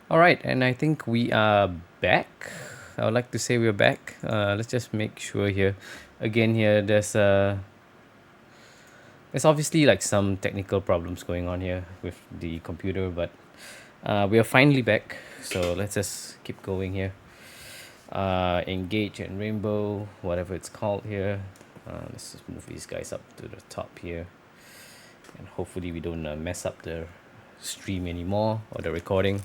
All right, and I think we are back. I would like to say we're back. Let's just make sure here. Again, here there's obviously like some technical problems going on here with the computer, but we are finally back. So let's just keep going here. Engage and rainbow, whatever it's called here. Let's just move these guys up to the top here, and hopefully we don't mess up the stream anymore or the recording.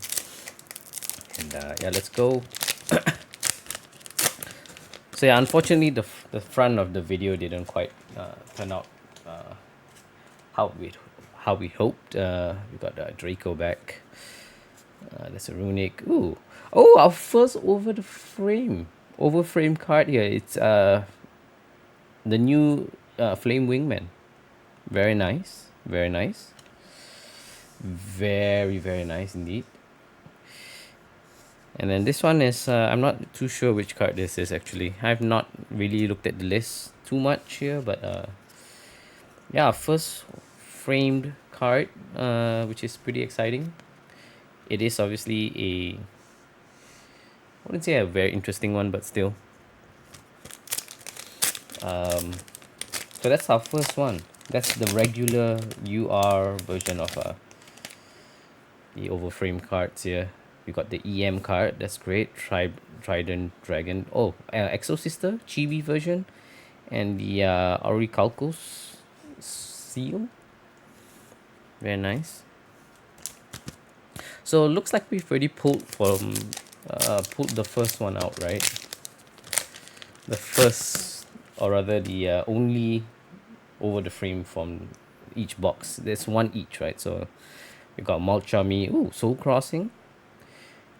And yeah, let's go. So yeah, unfortunately, the front of the video didn't quite turn out uh, how we how we hoped. We got Draco back. There's a runic. Ooh, oh, our first over frame card here. It's the new flame wingman. Very nice, very nice, very nice indeed. And then this one is, I'm not too sure which card this is actually. I've not really looked at the list too much here, but yeah, first framed card, which is pretty exciting. It is obviously I wouldn't say a very interesting one, but still. Um, so that's our first one. That's the regular UR version of the overframe cards here. We got the EM card. That's great. Trident Dragon. Oh, Exosister chibi version, and the Auricalcos seal. Very nice. So it looks like we've already pulled the first one out, right? The first, or rather the only over the frame from each box. There's one each, right? So we got Malchami. Ooh, Soul Crossing.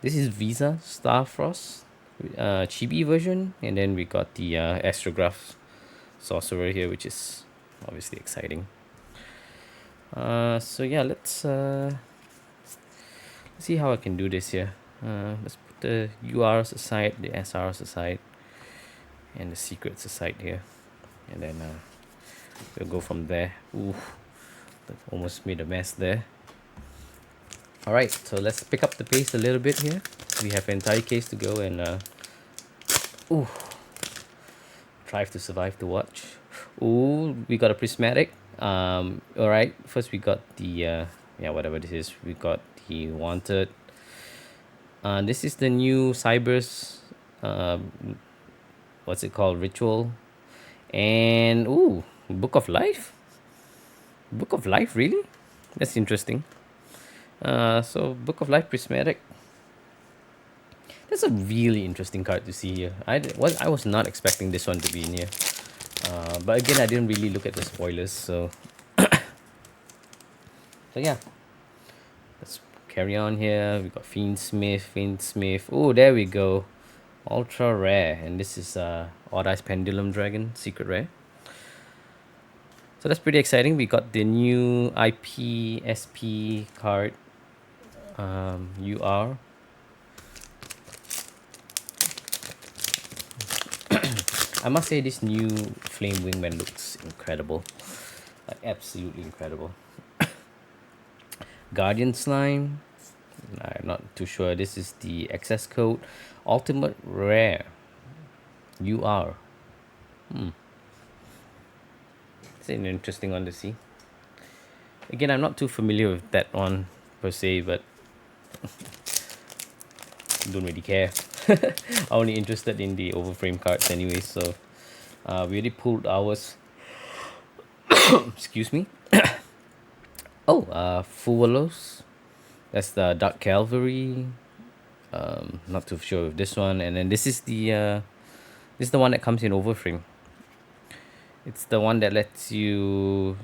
This is Visa Starfrost, chibi version, and then we got the Astrograph Sorcerer here, which is obviously exciting. So yeah, let's see how I can do this here. Let's put the URs aside, the SRs aside, and the secrets aside here, and then we'll go from there. Ooh, that almost made a mess there. All right, so let's pick up the pace a little bit here. We have an entire case to go, and ooh, Drive to Survive to watch. Ooh, we got a prismatic. All right, first we got the yeah, whatever this is. We got the wanted. This is the new Cyber's what's it called, ritual, and ooh, Book of Life. Book of Life, really? That's interesting. So Book of Life prismatic. That's a really interesting card to see here. I was not expecting this one to be in here. But again, I didn't really look at the spoilers, so so yeah. Let's carry on here. We got Fiend Smith. Oh, there we go. Ultra rare, and this is Odd Eyes Pendulum Dragon, secret rare. So that's pretty exciting. We got the new IPSP card, UR. I must say this new Flame Wingman looks incredible. Like absolutely incredible. Guardian Slime. I'm not too sure. This is the access code. Ultimate Rare. UR. It's an interesting one to see. Again, I'm not too familiar with that one per se, but don't really care. I'm only interested in the overframe cards anyway, so we already pulled ours. Excuse me. Oh, Fuwalos. That's the Dark Calvary. Not too sure of this one. And then this is the one that comes in overframe. It's the one that lets you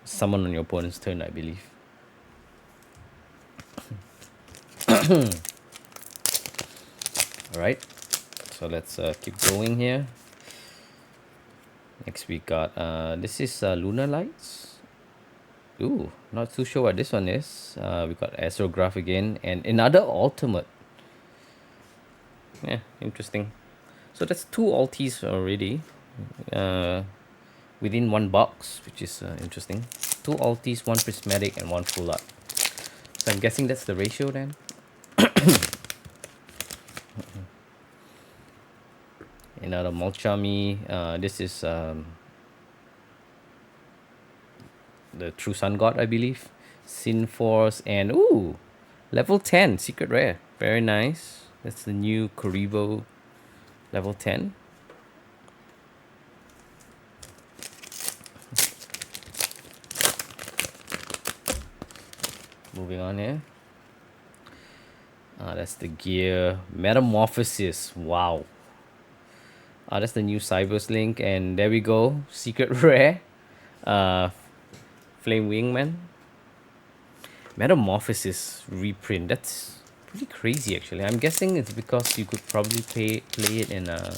summon on your opponent's turn, I believe. All right, so let's keep going here. Next we got this is Lunar Lights. Ooh, not too sure what this one is. We got Astrograph again and another ultimate. Yeah, interesting. So that's two ultis already within one box, which is interesting. Two ultis, one prismatic, and one full art. So I'm guessing that's the ratio then. Another Molchami. This is the True Sun God, I believe. Sin Force and ooh, level 10 secret rare. Very nice. That's the new Kuribo level 10. Moving on here. That's the gear Metamorphosis. Wow. That's the new Cyber's Link, and there we go. Secret rare. Uh, Flame Wingman. Metamorphosis reprint. That's pretty crazy, actually. I'm guessing it's because you could probably play it in a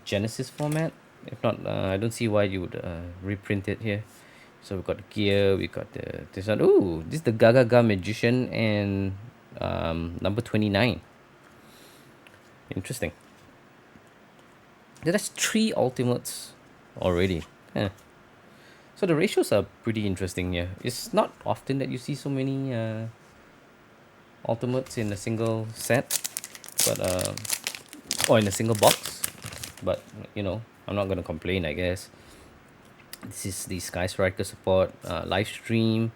Genesis format. If not, I don't see why you would reprint it here. So we got the gear, we got this one. Ooh, this is the Gaga Magician and number 29. Interesting. That's 3 ultimates already. Yeah. So the ratios are pretty interesting here. It's not often that you see so many ultimates in a single set, but or in a single box. But you know, I'm not gonna complain, I guess. This is the Sky Striker support live stream,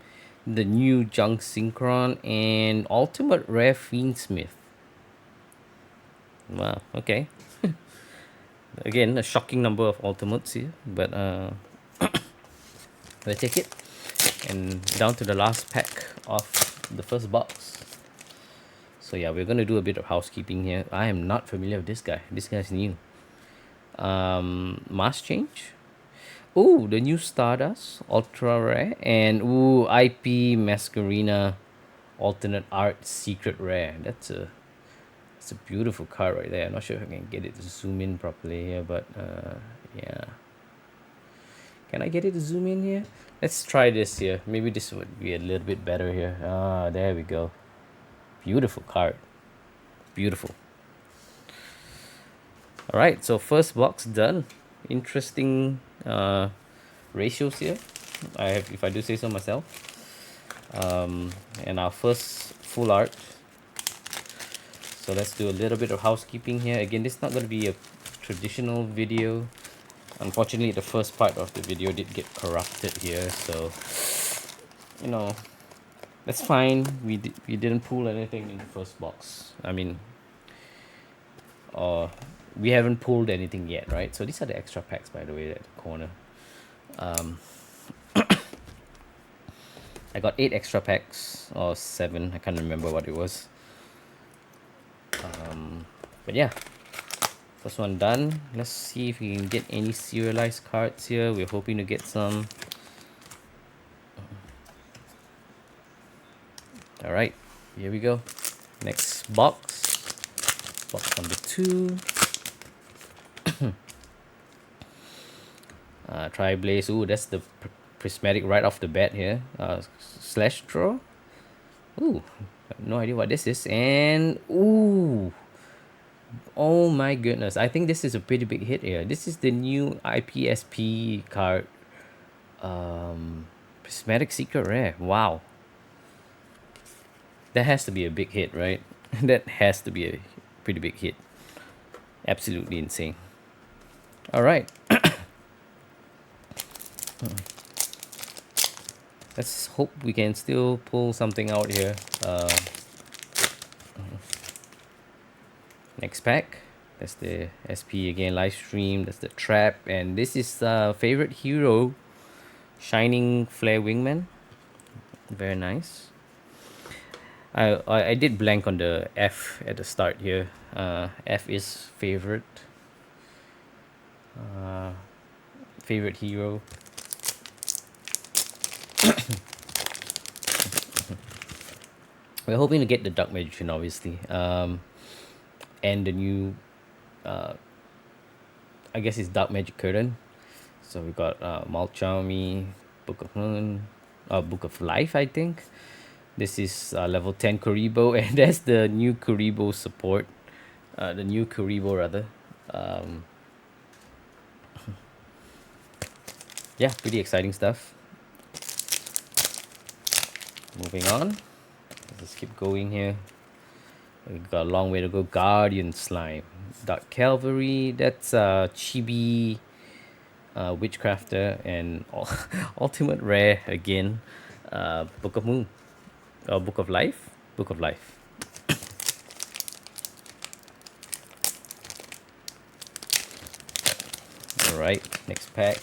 the new Junk Synchron, and Ultimate Rare Fiendsmith. Wow. Okay. Again, a shocking number of ultimates here, but we'll take it. And down to the last pack of the first box. So yeah, we're gonna do a bit of housekeeping here. I am not familiar with this guy. This guy's new. Mask change. Ooh, the new Stardust, ultra rare, and ooh, IP Masquerina, alternate art, secret rare. That's a beautiful card right there. I'm not sure if I can get it to zoom in properly here, but yeah. Can I get it to zoom in here? Let's try this here. Maybe this would be a little bit better here. Ah, there we go. Beautiful card. Beautiful. All right, so first box done. Interesting ratios here. I have, if I do say so myself. And our first full art. So let's do a little bit of housekeeping here. Again, this is not going to be a traditional video. Unfortunately, the first part of the video did get corrupted here, so you know, that's fine. We didn't pull anything in the first box. I mean, we haven't pulled anything yet, right? So these are the extra packs, by the way, at the corner. I got 8 extra packs, or 7. I can't remember what it was. But yeah, first one done. Let's see if we can get any serialized cards here. We're hoping to get some. All right, here we go. Next box. Box number 2. Tri-Blaze. Ooh, that's the prismatic right off the bat here. Slash draw. Ooh, no idea what this is. And ooh, oh my goodness, I think this is a pretty big hit here. This is the new IPSP card, Prismatic Secret Rare. Wow, that has to be a big hit, right? That has to be a pretty big hit. Absolutely insane. All right. Let's hope we can still pull something out here. Next pack. That's the SP again, live stream. That's the trap, and this is favorite hero, Shining Flare Wingman. Very nice. I did blank on the F at the start here. F is favorite. Favorite hero. We're hoping to get the Dark Magician, obviously, and the new, I guess it's Dark Magic Curtain. So we got Malchami, Book of Moon, Book of Life, I think. This is level 10 Kuribo, and that's the new Kuribo support. The new Kuribo, rather. Yeah, pretty exciting stuff. Moving on. Let's keep going here. We've got a long way to go. Guardian Slime. Dark Cavalry. That's chibi Witchcrafter. And ultimate rare again. Book of Moon. Book of Life. Book of Life. Alright, next pack.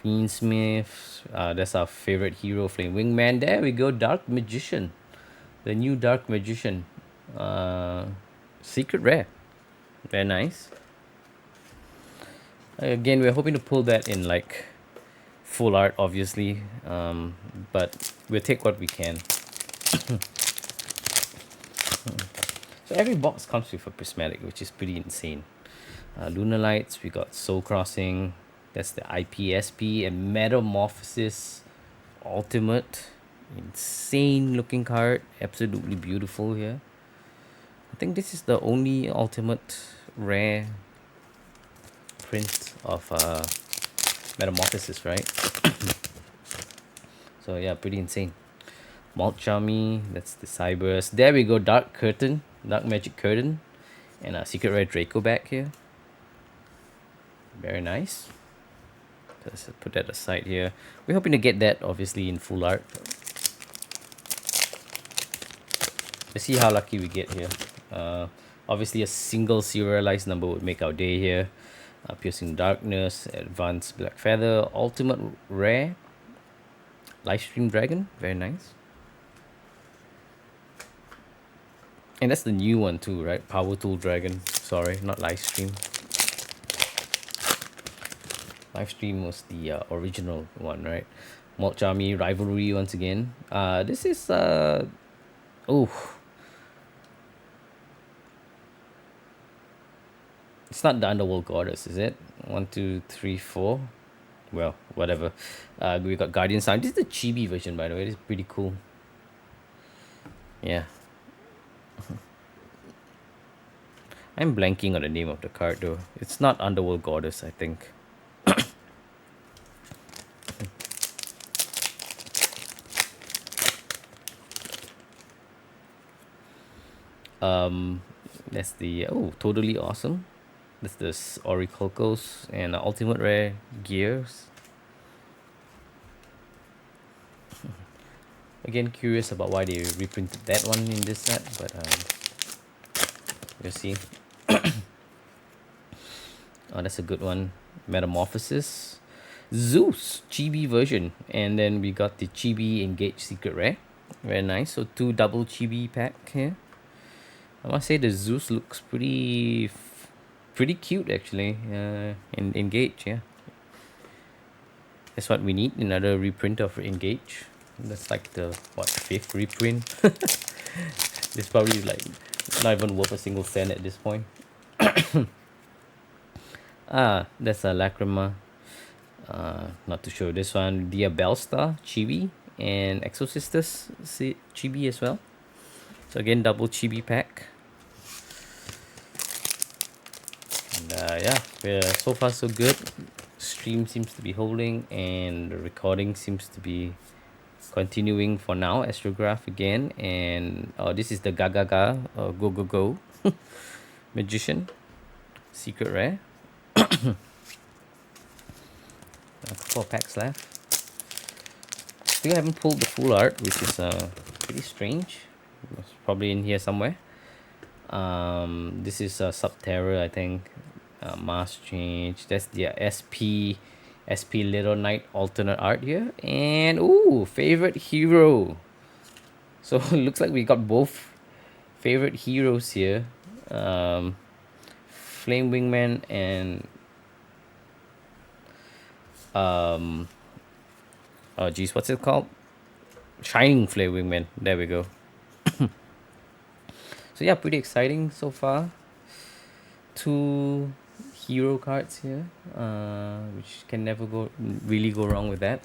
Fiendsmith. That's our favorite hero, Flame Wingman. There we go. Dark Magician. The new Dark Magician. Secret rare. Very nice. Again, we're hoping to pull that in like full art, obviously. But we'll take what we can. So every box comes with a prismatic, which is pretty insane. Lunar Lights, we got Soul Crossing. That's the IPSP and Metamorphosis Ultimate. Insane looking card. Absolutely beautiful here. I think this is the only ultimate rare print of Metamorphosis, right? So yeah, pretty insane. Malt Charmy, that's the Cybers. There we go, Dark Curtain, Dark Magic Curtain. And a Secret Rare Draco back here. Very nice. Let's put that aside here. We're hoping to get that obviously in full art. Let's see how lucky we get here. Obviously a single serialized number would make our day here. Piercing Darkness, Advanced Black Feather, Ultimate Rare, Livestream Dragon, very nice. And that's the new one too, right? Power Tool Dragon. Sorry, not Livestream. Livestream was the original one, right? Malt Charmy, Rivalry once again. This is it's not the Underworld Goddess, is it? 1, 2, 3, 4. Well, whatever. We got Guardian Sign. This is the chibi version, by the way. It's pretty cool. Yeah. I'm blanking on the name of the card though. It's not Underworld Goddess, I think. That's the Totally Awesome. That's the Orichalcos and Ultimate Rare Gears. Again, curious about why they reprinted that one in this set, but we'll see. Oh, that's a good one. Metamorphosis. Zeus chibi version, and then we got the chibi Engage Secret Rare. Very nice. So 2 double chibi pack here. I must say the Zeus looks pretty cute actually. In Engage, yeah. That's what we need. Another reprint of Engage. That's like the 5th reprint. It's probably like not even worth a single cent at this point. That's a Lacrima. Not to show this one. Dia Bellstar chibi and Exosistus chibi as well. So again, double chibi pack. And yeah, so far so good. Stream seems to be holding, and the recording seems to be continuing for now. Astrograph again, and this is the Gaga Go Magician Secret Rare. A couple of packs left. Still haven't pulled the full art, which is pretty strange. It's probably in here somewhere. This is Subterra, I think. Mask Change. That's the SP Little Knight alternate art here. And favorite hero. So it looks like we got both favorite heroes here. Flame Wingman and what's it called? Shining Flame Wingman. There we go. So yeah, pretty exciting so far. 2 hero cards here, which can never really go wrong with that.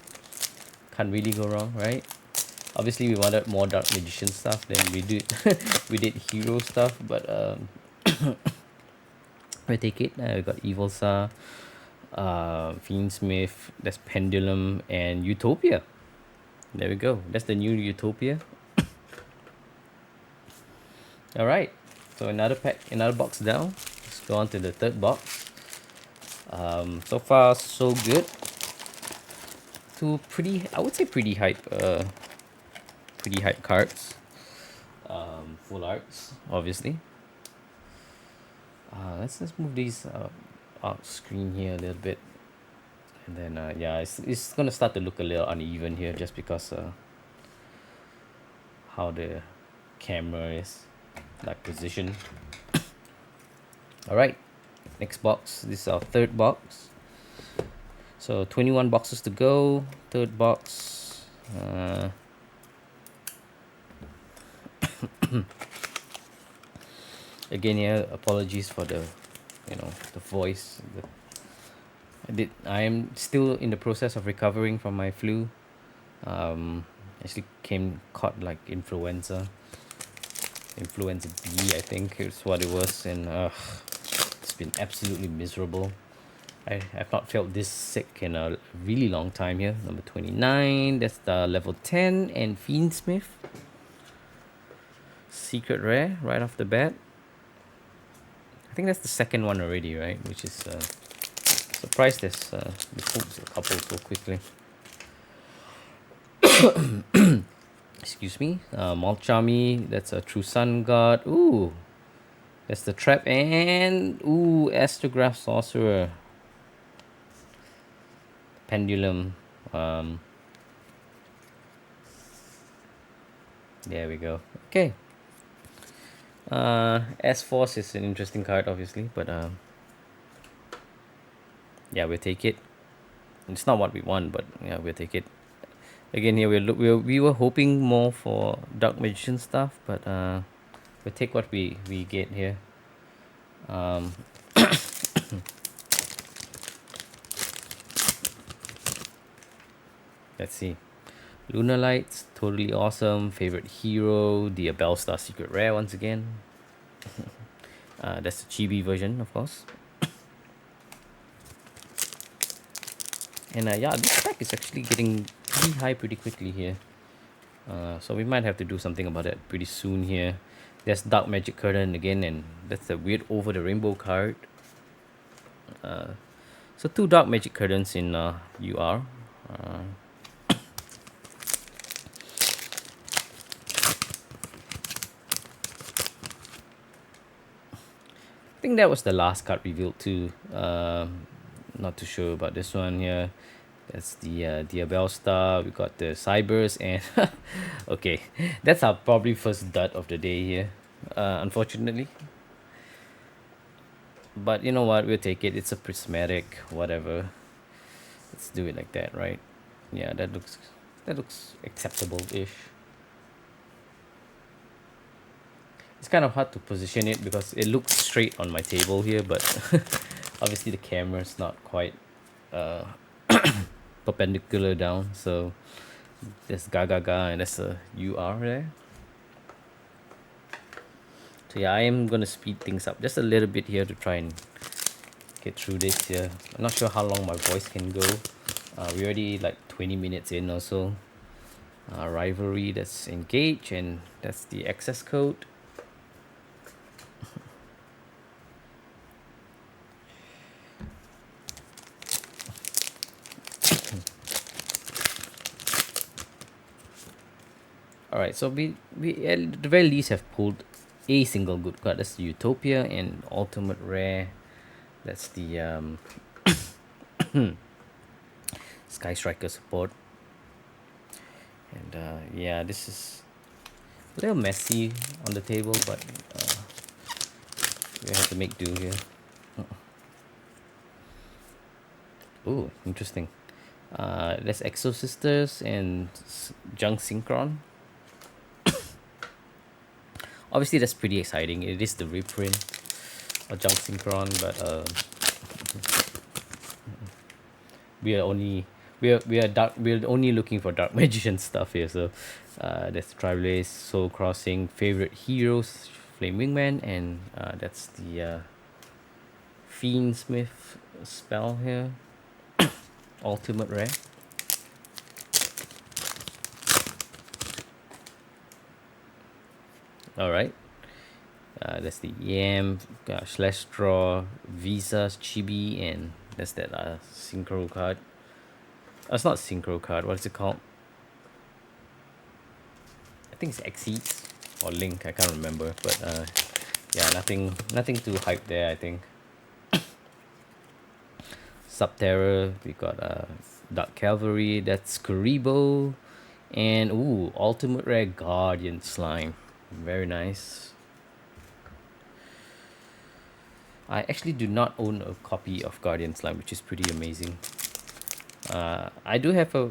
Can't really go wrong, right? Obviously we wanted more Dark Magician stuff than we did we did hero stuff, but we take it. We got Evil Sa, Fiendsmith, that's Pendulum, and Utopia. There we go. That's the new Utopia. All right. So another pack, another box down. Let's go on to the third box. So far so good. Two pretty, I would say pretty hype cards. Full arts, obviously. Let's move these out screen here a little bit, and then yeah, it's gonna start to look a little uneven here just because how the camera is like positioned. All right, next box. This is our third box. So 21 boxes to go. Third box. Again, here, apologies for the, the voice. I am still in the process of recovering from my flu. Actually caught like influenza B, I think is what it was, and it's been absolutely miserable. I have not felt this sick in a really long time here. Number 29, that's the level 10, and Fiendsmith. Secret rare right off the bat. I think that's the second one already, right? Which is surprised this moves a couple so quickly. Excuse me. Malchami, that's a True Sun God. Ooh, that's the trap, and ooh, Astrograph Sorcerer. Pendulum. There we go. Okay. S-Force is an interesting card, obviously, but yeah, we'll take it. It's not what we want, but yeah, we'll take it. Again, here we were hoping more for Dark Magician stuff, but we'll take what we get here. Let's see. Lunar Lights, totally awesome. Favorite hero, the Bellstar Secret Rare once again. That's the chibi version, of course. And yeah, this pack is actually getting pretty high pretty quickly here. So we might have to do something about that pretty soon here. There's Dark Magic Curtain again, and that's a weird Over the Rainbow card. So 2 Dark Magic Curtains in UR. I think that was the last card revealed too. Not too sure about this one here. That's the Diabell Star. We got the Cybers, and okay, that's our probably first dud of the day here, unfortunately. But you know what? We'll take it. It's a prismatic, whatever. Let's do it like that, right? Yeah, that looks acceptable-ish. It's kind of hard to position it because it looks straight on my table here, but obviously the camera's not quite perpendicular down. So there's Gaga and there's a UR there. So yeah, I am gonna speed things up just a little bit here to try and get through this here. I'm not sure how long my voice can go. We're already like 20 minutes in or so. Rivalry, that's engage, and that's the access code. Alright, so we at the very least have pulled a single good card. That's the Utopia, and ultimate rare. That's the Sky Striker support. And yeah, this is a little messy on the table, but we have to make do here. Ooh, interesting. There's Exo Sisters and Junk Synchron. Obviously, that's pretty exciting. It is the reprint of Junk Synchron, but we're only looking for Dark Magician stuff here. So that's Triblaze, Soul Crossing, favorite heroes, Flame Wingman, and that's the Fiendsmith spell here. Ultimate rare. Alright. That's the Yam, Slash Straw, Visa's Chibi, and that's that Synchro card. It's not Synchro card, what is it called? I think it's Exceeds or Link, I can't remember. But yeah, nothing too hype there, I think. Subterra, we got Dark Cavalry, that's Karibo, and ooh, Ultimate Rare Guardian Slime. Very nice. I actually do not own a copy of Guardian Slime, which is pretty amazing. I do have a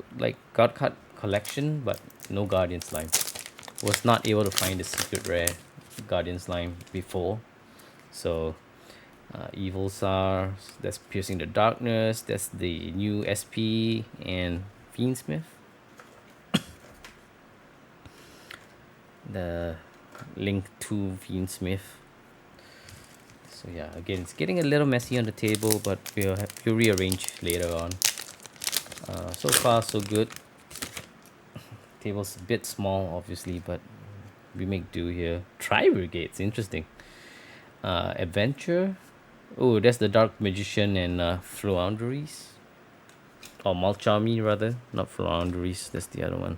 God Card collection, but no Guardian Slime. Was not able to find the secret rare Guardian Slime before. So Evil Sar, that's Piercing the Darkness, that's the new SP, and Fiendsmith. The Link to Fiendsmith. So yeah, again, it's getting a little messy on the table, but we'll have to rearrange later on. So far, so good. Table's a bit small, obviously, but we make do here. Tri-Brigades, interesting. Adventure. Oh, that's the Dark Magician and Flounderies. Or Malchami, rather. Not Flounderies, that's the other one.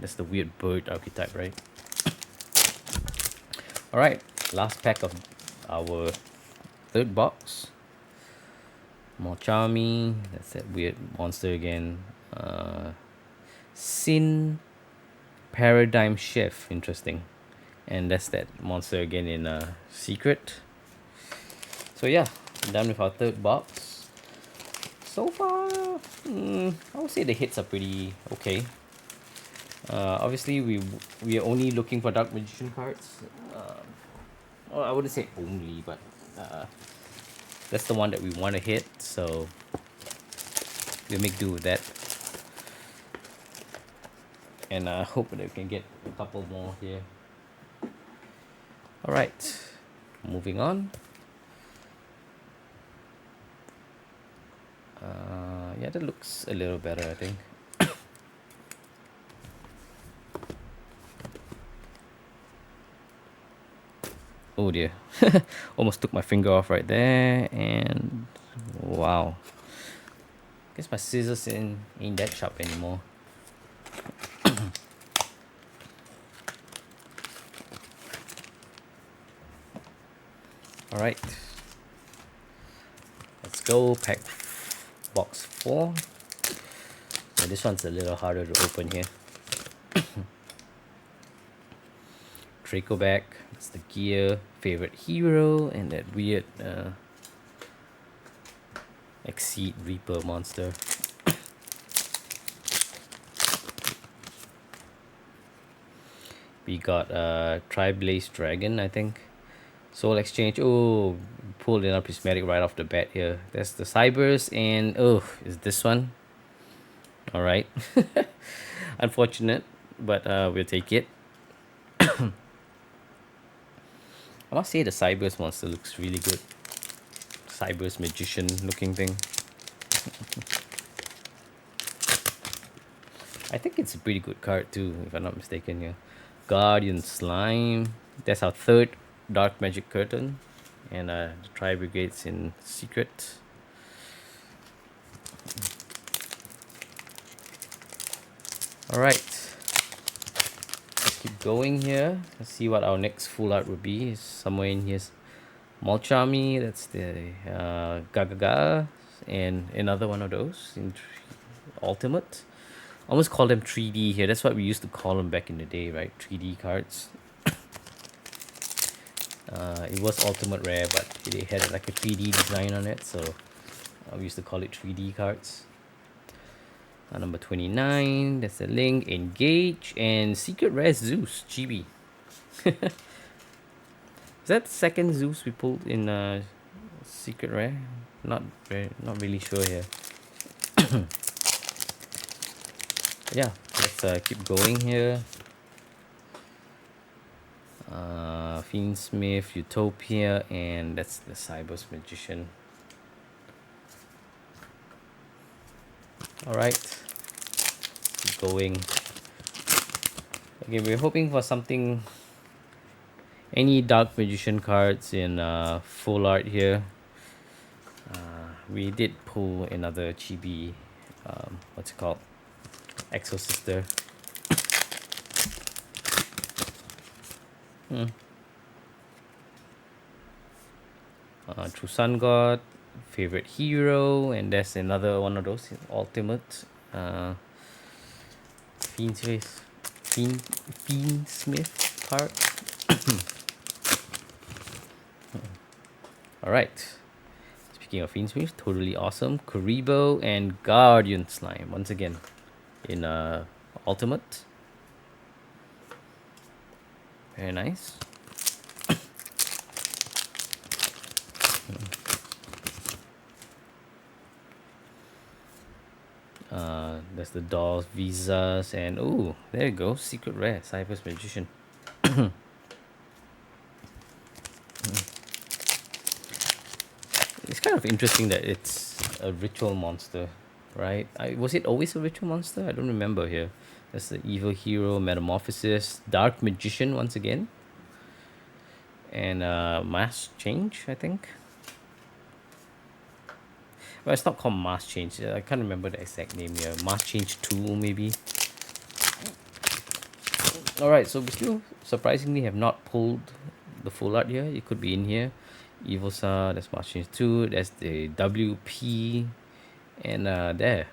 That's the weird bird archetype, right? Alright, last pack of our third box. Malchami, that's that weird monster again. Sin Paradigm Shift, interesting. And that's that monster again in Secret. So yeah, done with our third box. So far, I would say the hits are pretty okay. Obviously, we are only looking for Dark Magician cards. Well, I wouldn't say only, but that's the one that we want to hit. So we'll make do with that. And I hope that we can get a couple more here. Alright, moving on. Yeah, that looks a little better, I think. Oh dear. Almost took my finger off right there. And wow. Guess my scissors ain't that sharp anymore. Alright. Let's go. Pack box 4. So this one's a little harder to open here. Draco back. It's the gear, favorite hero, and that weird Exceed Reaper monster. We got Tri-Blaze Dragon, I think. Soul Exchange. Oh, pulled in a Prismatic right off the bat here. That's the Cybers, and oh, is this one? Alright. Unfortunate, but we'll take it. I must say the Cybers monster looks really good. Cybers Magician looking thing. I think it's a pretty good card too, if I'm not mistaken here. Guardian Slime. That's our third Dark Magic Curtain. And the Tri-Brigades in Secret. Alright. Let's keep going here. Let's see what our next full art would be. It's somewhere in here. Malchami, that's the Gagaga. And another one of those in Ultimate. I almost call them 3D here. That's what we used to call them back in the day, right? 3D cards. It was Ultimate Rare, but it had like a 3D design on it, so we used to call it 3D cards. Number 29, that's the Link, Engage, and Secret Rare Zeus, chibi. Is that the second Zeus we pulled in Secret Rare? Not really sure here. Yeah, let's keep going here. Fiendsmith, Utopia, and that's the Cybers Magician. Alright, keep going. Okay, we're hoping for something Any Dark Magician cards in full art here. We did pull another chibi, what's it called? Exo Sister. True Sun God, Favorite Hero, and there's another one of those Ultimate. Fiend Smith card. Alright. Speaking of Fiend Smith, totally awesome. Karibo and Guardian Slime once again in Ultimate. Very nice. There's the dolls, visas, and oh, there you go, secret rare, Cyber's Magician. It's kind of interesting that it's a ritual monster, right? Was it always a ritual monster? I don't remember here. There's the evil hero, metamorphosis, dark magician once again, and mass change, I think. Well, it's not called mass change. I can't remember the exact name here. Mass change 2 maybe. Alright, so we still surprisingly have not pulled the full art here. It could be in here. Evil Star, that's Mass change 2. That's the WP. And there.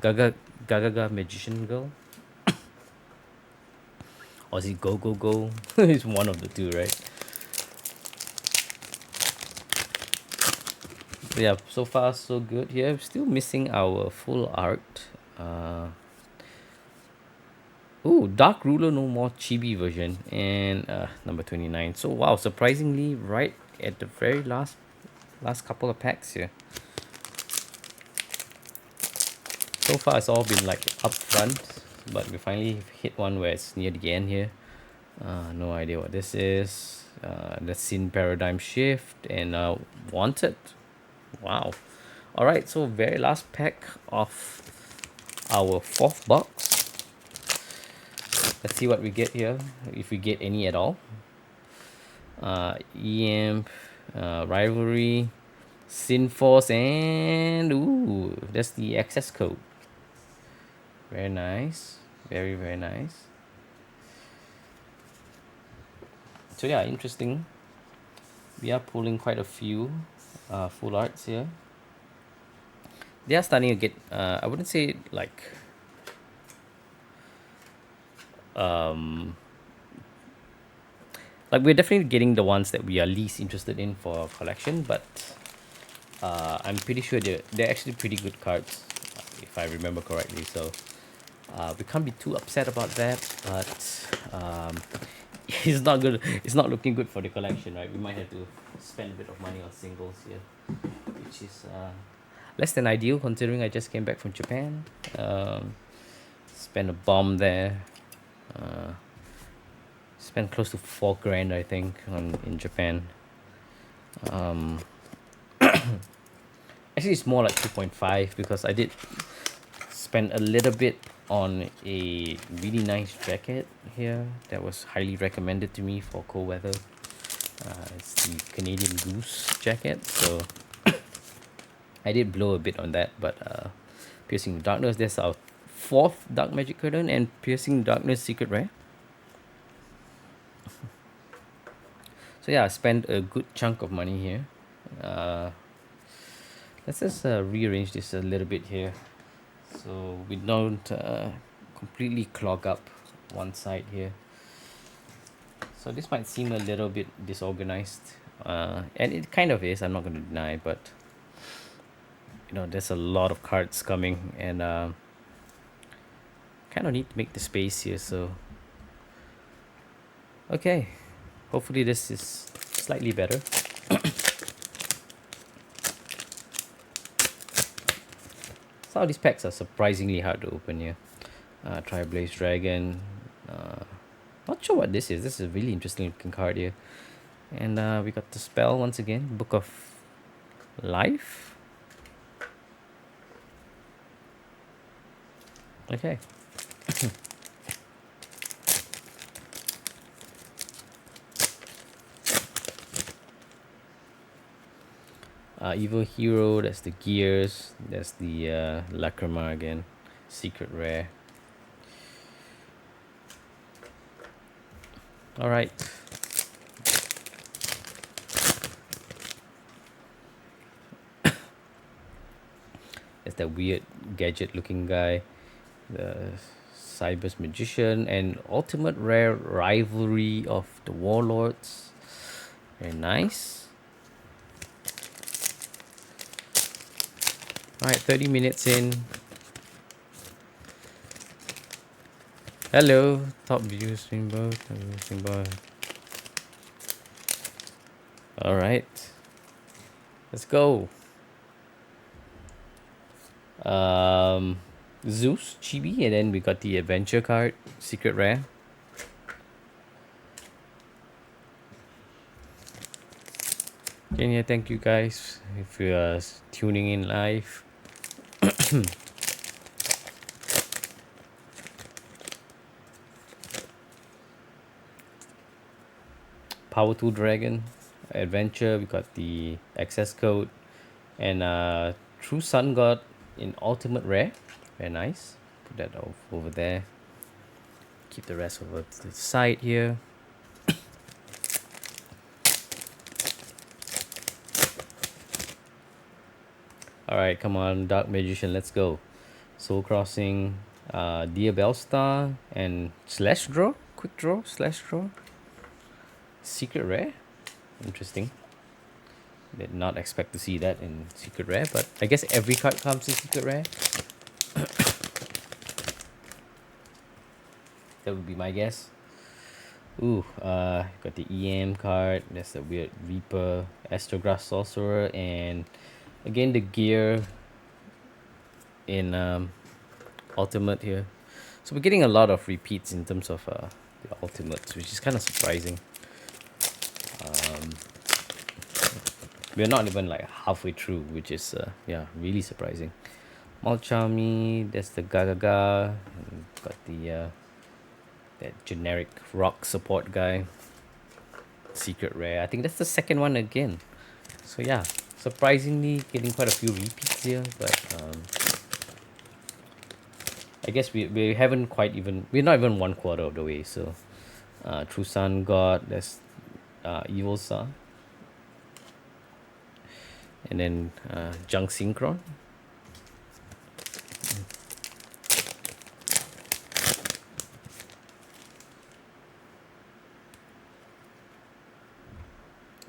Gaga Magician Girl. Or is it Go Go Go? It's one of the two, right? Yeah, so far so good here. Still missing our full art. Dark Ruler No More chibi version and number 29. So wow, surprisingly right at the very last couple of packs here. So far it's all been like up front, but we finally hit one where it's near the end here. No idea what this is. The Sin Paradigm Shift and Wanted. Wow. Alright, so very last pack of our fourth box. Let's see what we get here, if we get any at all. EM, Rivalry, Sinforce, and ooh, that's the access code. Very nice. Very, very nice. So yeah, interesting. We are pulling quite a few full arts here. They are starting to get, I wouldn't say like we're definitely getting the ones that we are least interested in for our collection, but I'm pretty sure they're actually pretty good cards, if I remember correctly. So we can't be too upset about that, but it's not good. It's not looking good for the collection, right? We might have to spend a bit of money on singles here, which is less than ideal considering I just came back from Japan. Spent a bomb there. Spent close to $4,000, I think, in Japan. Actually, it's more like 2.5 because I did spend a little bit on a really nice jacket here that was highly recommended to me for cold weather. It's the Canadian Goose jacket, so I did blow a bit on that. But Piercing Darkness, there's our fourth Dark Magic Curtain and Piercing Darkness Secret Rare. So yeah, I spent a good chunk of money here. Let's just rearrange this a little bit here so we don't completely clog up one side here. So this might seem a little bit disorganized, and it kind of is, I'm not going to deny, but you know, there's a lot of cards coming, and kind of need to make the space here. So okay, hopefully this is slightly better. Some of these packs are surprisingly hard to open here. Tri-Blaze Dragon. Not sure what this is. This is a really interesting looking card here. And we got the spell once again. Book of Life. Okay. Evil Hero, that's the Gears, that's the Lacrima again, secret rare. Alright. There's that weird gadget looking guy, the Cyber's Magician, and ultimate rare Rivalry of the Warlords. Very nice. Alright, 30 minutes in. Hello, top view streambo. Alright. Let's go. Zeus, chibi, and then we got the adventure card, secret rare. Again, yeah, thank you guys if you are tuning in live. Power 2 Dragon, adventure, we got the access code, and True Sun God in ultimate rare. Very nice. Put that over there. Keep the rest over to the side here. Alright, come on, Dark Magician, let's go. Soul Crossing, Dear Bellstar, and Slash Draw? Quick Draw, Slash Draw. Secret Rare? Interesting. Did not expect to see that in Secret Rare, but I guess every card comes in Secret Rare. That would be my guess. Ooh, got the EM card. That's the weird Reaper, Astrograph Sorcerer, and again the gear in Ultimate here. So we're getting a lot of repeats in terms of the Ultimates, which is kind of surprising. We're not even like halfway through, which is yeah, really surprising. Malchami, that's the Gagaga. Got the that generic rock support guy. Secret rare. I think that's the second one again. So yeah, surprisingly getting quite a few repeats here, but I guess we haven't quite even, we're not even 1/4 of the way. So True Sun God, that's Evil Sun, and then Junk Synchron.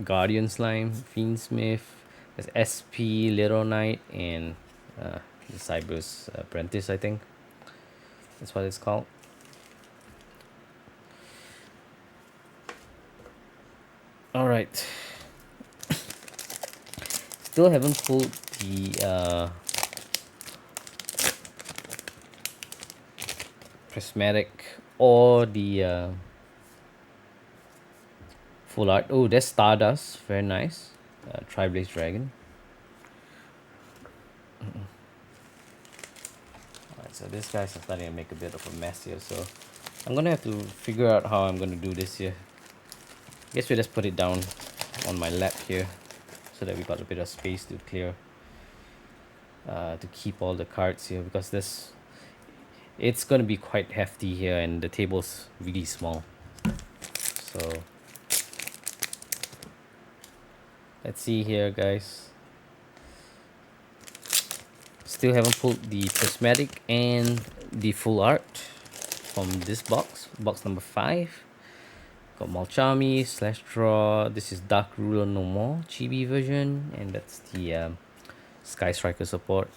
Guardian Slime, Fiendsmith, there's SP, Little Knight, and the Cyber's Apprentice, I think. That's what it's called. Alright. Still haven't pulled the Prismatic or the full art. Oh, there's Stardust. Very nice. Tri-Blaze Dragon. Alright, so this guy's starting to make a bit of a mess here. So I'm going to have to figure out how I'm going to do this here. I guess we just put it down on my lap here so that we got a bit of space to clear. To keep all the cards here, because this, it's going to be quite hefty here and the table's really small. So let's see here, guys. Still haven't pulled the Prismatic and the full art from this box number 5. Got Malchami, Slash Draw. This is Dark Ruler No More chibi version, and that's the Sky Striker support.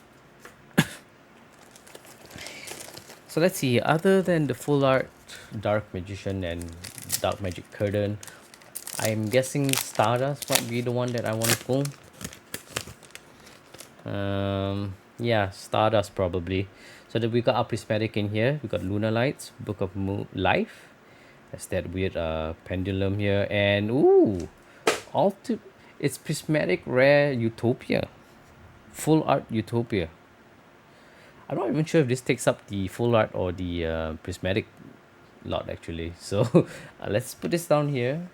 So let's see, other than the full art Dark Magician and Dark Magic Curtain, I'm guessing Stardust might be the one that I want to pull. Yeah, Stardust probably. So that we got our Prismatic in here. We got Lunar Lights, Book of Life. That's that weird pendulum here. And ooh, it's Prismatic Rare Utopia. Full art Utopia. I'm not even sure if this takes up the full art or the Prismatic lot actually. So let's put this down here.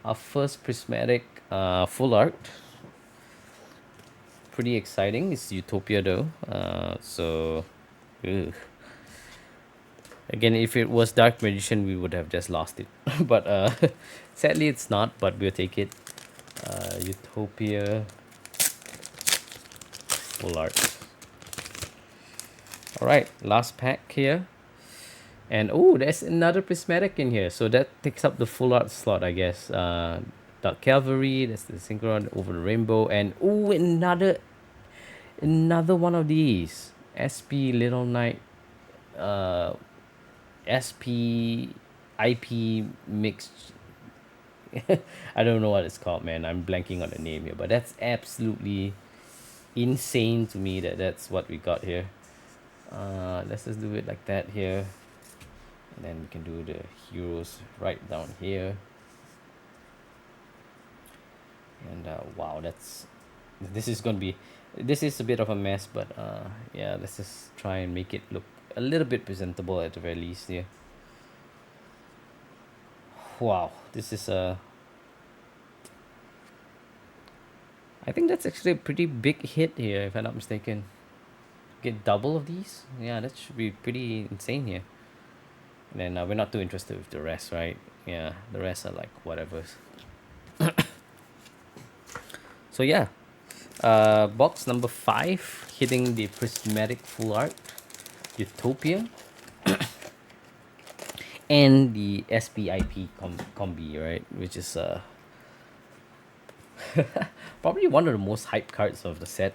Our first Prismatic full art. pretty exciting. It's Utopia though. Ugh. Again, if it was Dark Magician, we would have just lost it. But sadly, it's not. But we'll take it. Utopia full art. All right, last pack here. And oh, there's another prismatic in here, so that takes up the full art slot, I guess. Dark Cavalry, that's the Synchron over the rainbow, and oh, another one of these. SP Little Knight, SP IP mixed. I don't know what it's called, man. I'm blanking on the name here, but that's absolutely insane to me that that's what we got here. Let's just do it like that here. And then we can do the heroes right down here. And wow, this is a bit of a mess, but yeah, let's just try and make it look a little bit presentable at the very least here. Wow, this is I think that's actually a pretty big hit here, if I'm not mistaken. Get double of these? Yeah, that should be pretty insane here. And then we're not too interested with the rest, right? Yeah, the rest are like whatever. So yeah, box number 5, hitting the prismatic full art, Utopia, and the SPIP combi, right? Which is probably one of the most hyped cards of the set.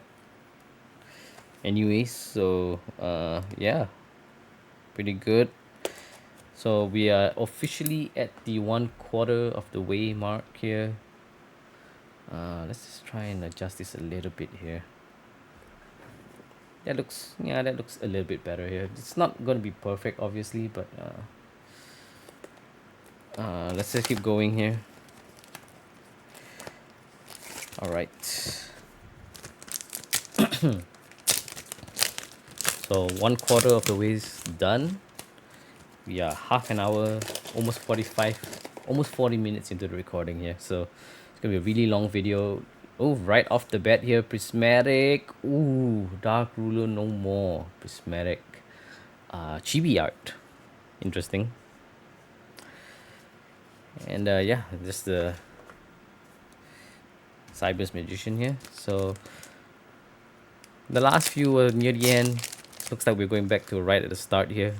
Anyways, so yeah, pretty good. So we are officially at the 1/4 of the way mark here. Let's just try and adjust this a little bit here. That looks a little bit better here. It's not gonna be perfect, obviously, but let's just keep going here. All right. So 1/4 of the way is done. We are half an hour, almost 40 minutes into the recording here. So it's gonna be a really long video. Oh, right off the bat here, prismatic. Ooh, Dark Ruler no more. Prismatic, chibi art. Interesting. And yeah, just the Cyber's Magician here. So the last few were near the end. Looks like we're going back to right at the start here.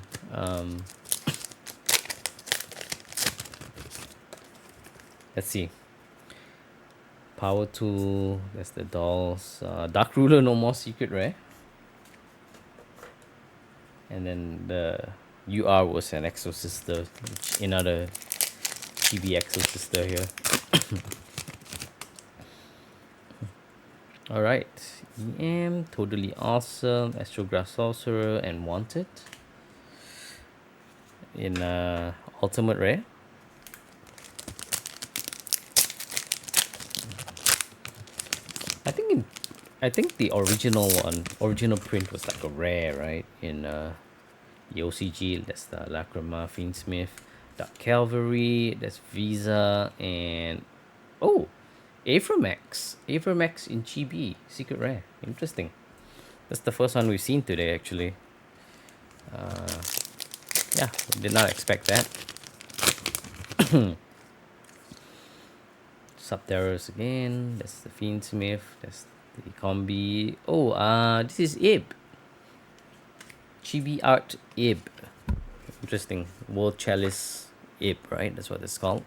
Let's see. Power Tool, that's the dolls. Dark Ruler, no more secret rare. And then the UR was an Exo Sister, another chibi Exo Sister here. Alright, EM, Totally Awesome, Astrograph Sorcerer, and Wanted. In Ultimate Rare. I think the original print was like a rare, right? In the OCG, that's the Lacrima, Fiendsmith, Dark Cavalry, that's Visa, and oh, Avramax in Chibi, secret rare. Interesting. That's the first one we've seen today, actually. Yeah, did not expect that. Subterrors again. That's the Fiendsmith. That's the combi. Oh, this is Ib. Chibi art Ib. Interesting. World Chalice Ib, right? That's what it's called.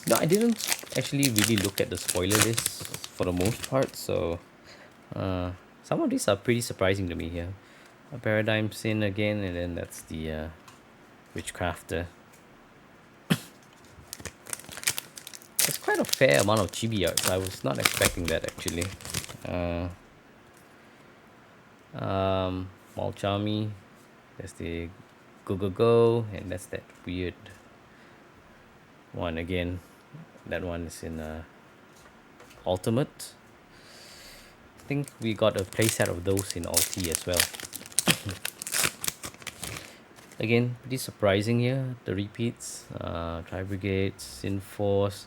No, I didn't actually really look at the spoiler list for the most part, so some of these are pretty surprising to me here. A Paradigm Sin again, and then that's the Witchcrafter. There's quite a fair amount of chibi arts. I was not expecting that, actually. Malchami, there's the Go Go Go, and that's that weird one again. That one is in Ultimate. I think we got a playset of those in Ulti as well. Again, pretty surprising here, the repeats. Tri Brigade, Sinforce,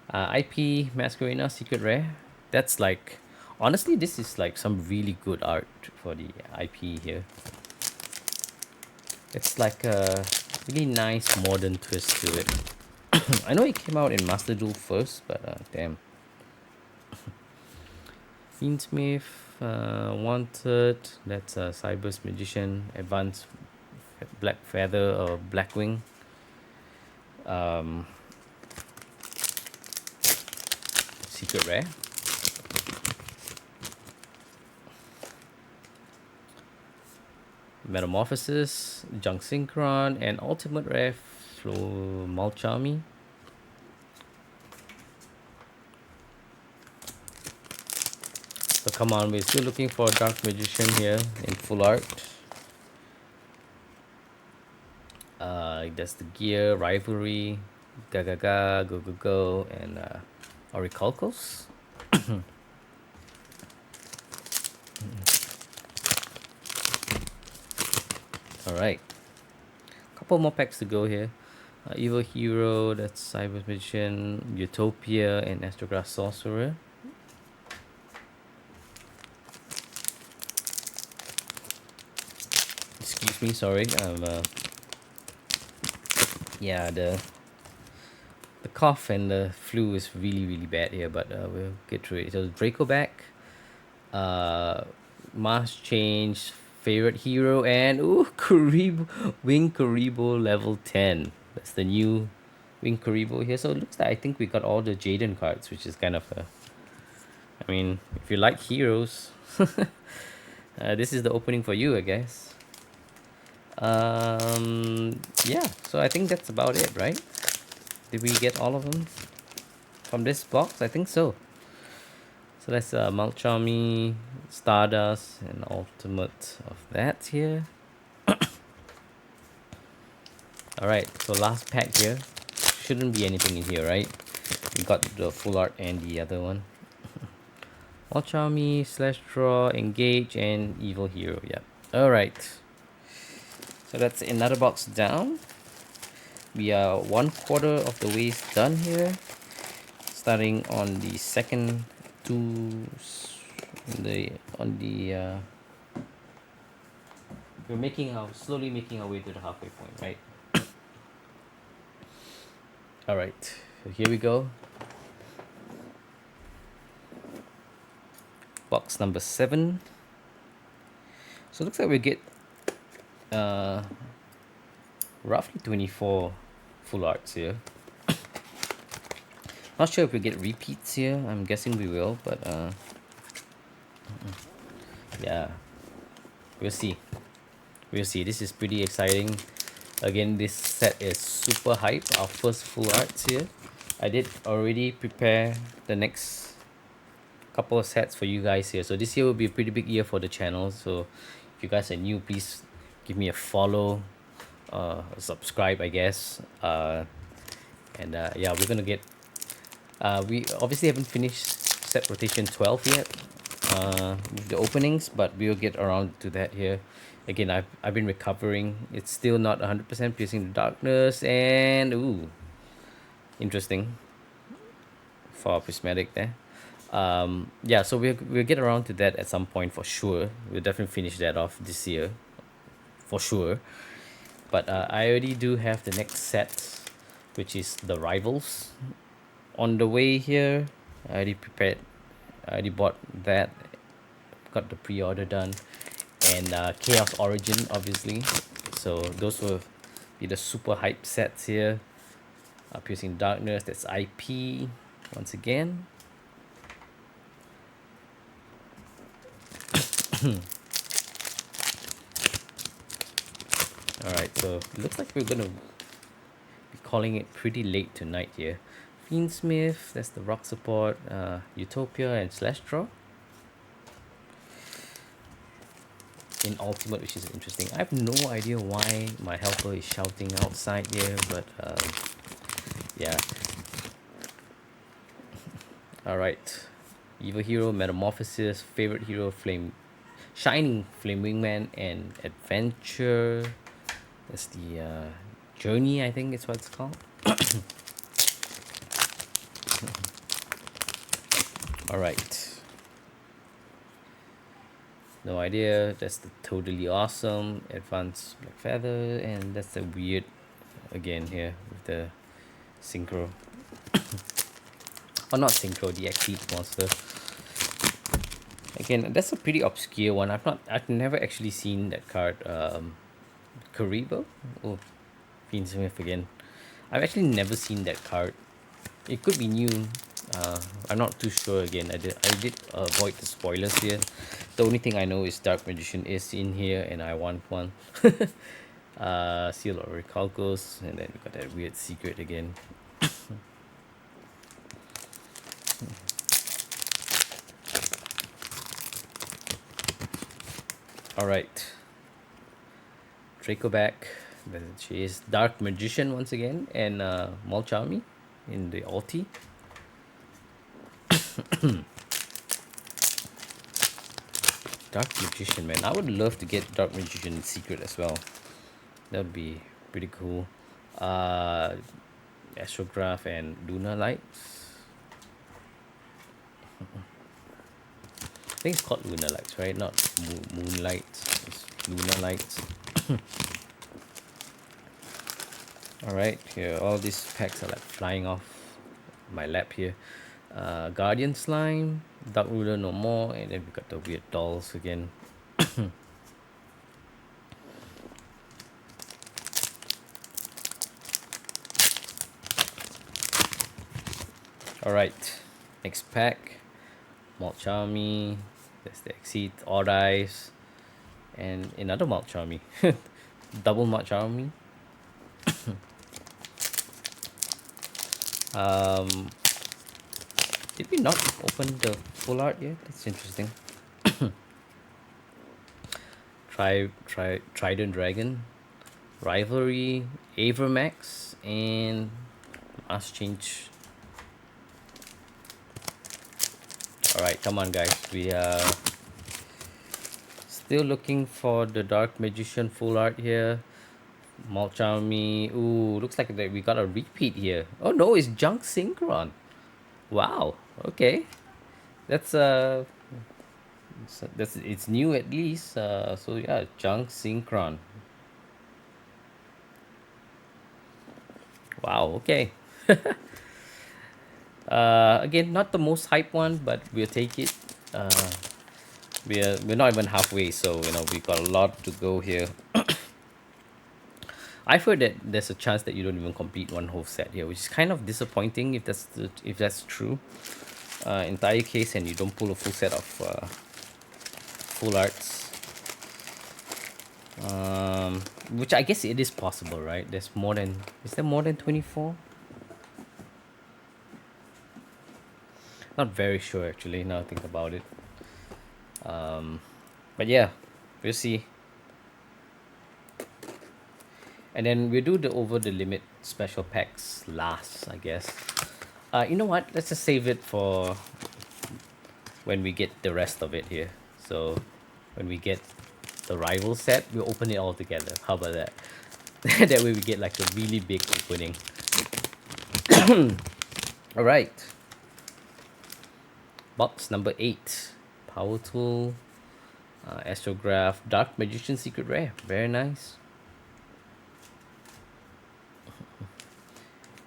IP Masquerena Secret Rare. That's like, honestly, this is like some really good art for the IP here. It's like a really nice modern twist to it. I know it came out in Master Duel first, but damn. Fiendsmith, Wanted, that's a Cyber's Magician, Advanced Black Feather or Blackwing. Um, Secret Rare. Metamorphosis, Junk Synchron, and Ultimate Rare Flo Malchami. So come on, we're still looking for a Dark Magician here in full art. That's the Gear, Rivalry, Gaga, Go Go Go, and Orichalcos. Alright, couple more packs to go here. Evil Hero, that's Cyber Magician, Utopia, and Astrograph Sorcerer. Excuse me, sorry. Yeah, the cough and the flu is really bad here, but we'll get through it. So Draco back, Mask Change, Favorite Hero, and Kuribo, Wing Kuribo level 10. That's the new Wing Kuribo here. So it looks like I think we got all the Jaden cards, which is kind of a, I mean, if you like heroes, this is the opening for you, I guess. Yeah, so I think that's about it, right? Did we get all of them from this box? I think so. So that's Malchami, Stardust, and Ultimate of that here. Alright, so last pack here. Shouldn't be anything in here, right? We got the full art and the other one. Malchami, Slash Draw, Engage, and Evil Hero. Yep. Alright. So that's another box down. We are 1/4 of the way done here. Starting on the second two, we're slowly making our way to the halfway point, right? All right, so here we go. Box number 7. So it looks like we get roughly 24 full arts here. Not sure if we get repeats here. I'm guessing we will, but yeah, we'll see. We'll see. This is pretty exciting. Again, this set is super hype. Our first full arts here. I did already prepare the next couple of sets for you guys here. So this year will be a pretty big year for the channel. So if you guys are new, please give me a follow, subscribe, I guess. And yeah, we're gonna get. We obviously haven't finished set rotation 12 yet. With the openings, but we'll get around to that here. Again, I've been recovering. It's still not 100% Piercing the Darkness, and ooh, interesting for Prismatic there. Yeah, so we'll get around to that at some point for sure. We'll definitely finish that off this year for sure. But I already do have the next set, which is the Rivals on the way here. I already prepared. I already bought that, got the pre-order done, and Chaos Origin obviously. So those will be the super hype sets here. Piercing Darkness, that's IP once again. Alright, so it looks like we're gonna be calling it pretty late tonight here. Fiendsmith, that's the rock support, Utopia, and Slash Draw. In Ultimate, which is interesting. I have no idea why my helper is shouting outside here, but yeah. Alright. Evil Hero, Metamorphosis, Favorite Hero, Shining Flame Wingman, and Adventure. That's the Journey, I think is what it's called. Alright. No idea. That's the totally awesome advanced black feather, and that's the weird again here with the synchro. Or not synchro, the Exceed monster. Again, that's a pretty obscure one. I've never actually seen that card. Karibo? Oh, Fiendsmith again. I've actually never seen that card. It could be new. I'm not too sure again. I did avoid the spoilers here. The only thing I know is Dark Magician is in here and I want one. Seal of Recalcos, and then we got that weird secret again. Alright. Draco back. She is Dark Magician once again, and Molchami in the ulti. Dark Magician, man. I would love to get Dark Magician secret as well. That would be pretty cool. Astrograph and Lunar Lights. I think it's called Lunar Lights, right? Not Moonlights. It's Lunar Lights. Alright, here, all these packs are like flying off my lap here. Guardian Slime, Dark Ruler no more, and then we got the weird dolls again. Alright, next pack. Molchami, there's the Exceed, Odd Eyes, and another Molchami. Double Molchami. Did we not open the full art yet? That's interesting. Trident Dragon, Rivalry, Avermax, and Mass Change. Alright, come on guys. We are still looking for the Dark Magician full art here. Molchami. Ooh, looks like that we got a repeat here. Oh no, it's Junk Synchron. Wow. Okay. That's it's new at least. So yeah, Junk Synchron. Wow. Okay. Again, not the most hype one, but we'll take it. We're not even halfway, so you know we got a lot to go here. I've heard that there's a chance that you don't even complete one whole set here, which is kind of disappointing if that's true. Entire case, and you don't pull a full set of full arts. Which I guess it is possible, right? Is there more than 24? Not very sure actually, now I think about it. But yeah, we'll see. And then we'll do the over the limit special packs last, I guess. You know what? Let's just save it for when we get the rest of it here. So when we get the rival set, we'll open it all together. How about that? That way we get like a really big opening. Alright. Box number 8. Power Tool. Astrograph. Dark Magician Secret Rare. Very nice.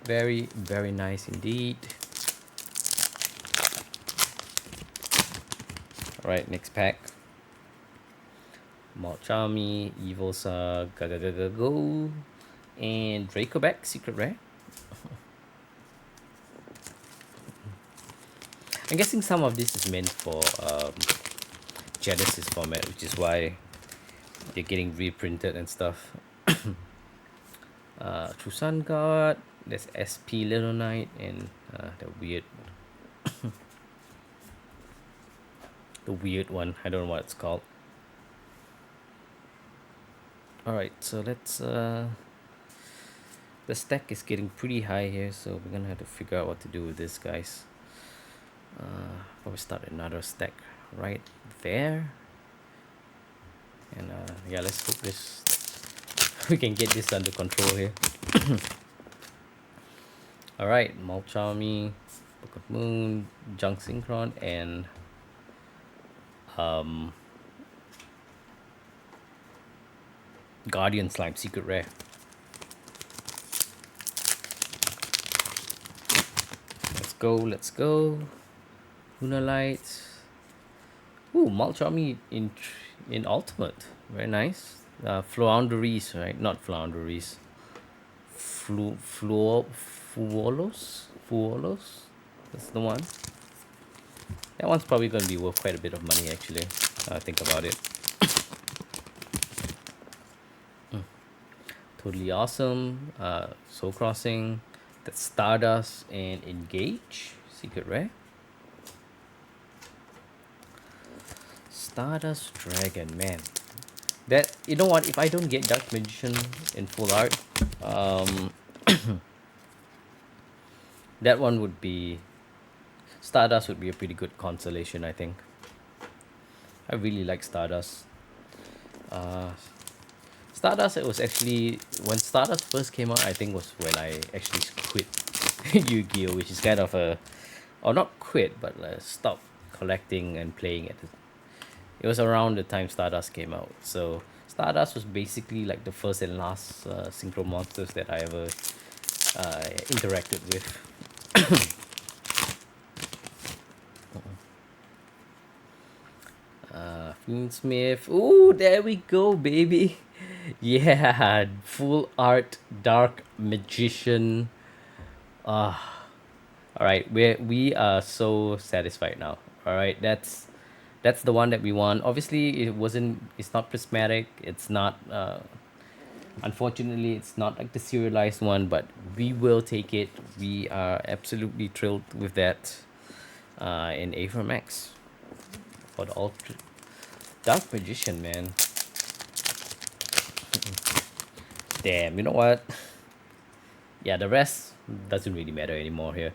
Very, very nice indeed. Alright, next pack. Molchami, Evilsa, Go, and Dracoback, Secret Rare. I'm guessing some of this is meant for Genesis format, which is why they're getting reprinted and stuff. True Sun God, there's SP Little Knight, and the weird the weird one. I don't know what it's called. Alright, so let's the stack is getting pretty high here, so we're gonna have to figure out what to do with this, guys. Probably start another stack right there, and yeah, let's hope we can get this under control here. Alright, Molchami, Book of Moon, Junk Synchron, and Guardian Slime Secret Rare. Let's go. Lunar Light. Ooh, Mulch Army in Ultimate. Very nice. Flounderies, right? Not Flounderies. Fuolos? Fuolos? That's the one. That one's probably going to be worth quite a bit of money, actually. Think about it. Totally Awesome. Soul Crossing. That's Stardust and Engage. Secret Rare. Stardust Dragon, man. That, you know what, if I don't get Dark Magician in full art, that one would be, Stardust would be a pretty good consolation, I think. I really like Stardust. Stardust, it was actually, when Stardust first came out, I think was when I actually quit Yu-Gi-Oh, which is kind of a, or not quit, but stopped collecting and playing it. It was around the time Stardust came out. So Stardust was basically like the first and last synchro monsters that I ever interacted with. Fiendsmith. Ooh, there we go, baby. Yeah, full art Dark Magician. All right, we are so satisfied now. All right, that's the one that we want. Obviously, it's not prismatic. It's not. Unfortunately, it's not like the serialized one, but we will take it. We are absolutely thrilled with that. In A from X for the Ultra Dark Magician, man. Damn, you know what? Yeah, the rest doesn't really matter anymore here.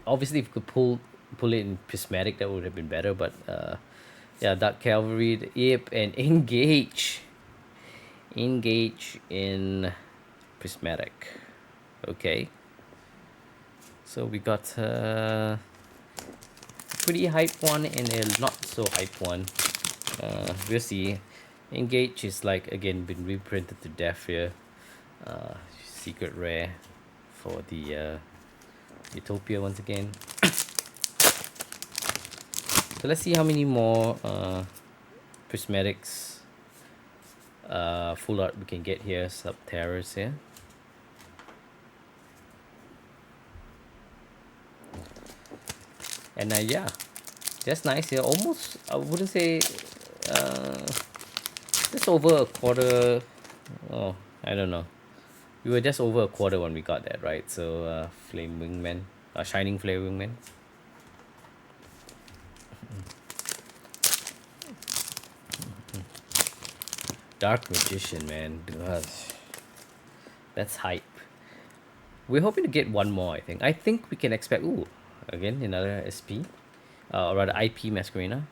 Obviously, if we could pull it in prismatic, that would have been better. But yeah, Dark Cavalry, the Imp, and Engage in prismatic. Okay, so we got a pretty hype one and a not so hype one. We'll see. Engage is like, again, been reprinted to death here. Secret Rare for the Utopia once again. So let's see how many more prismatics full art we can get here. Sub-Terrors here. And yeah, that's nice here. Almost, I wouldn't say just over a quarter. Oh, I don't know. We were just over a quarter when we got that, right? So Flame Wingman, Shining Flame Wingman. Dark Magician, man. That's hype. We're hoping to get one more, I think. I think we can expect, ooh, again, another SP. Or rather IP Masquerena.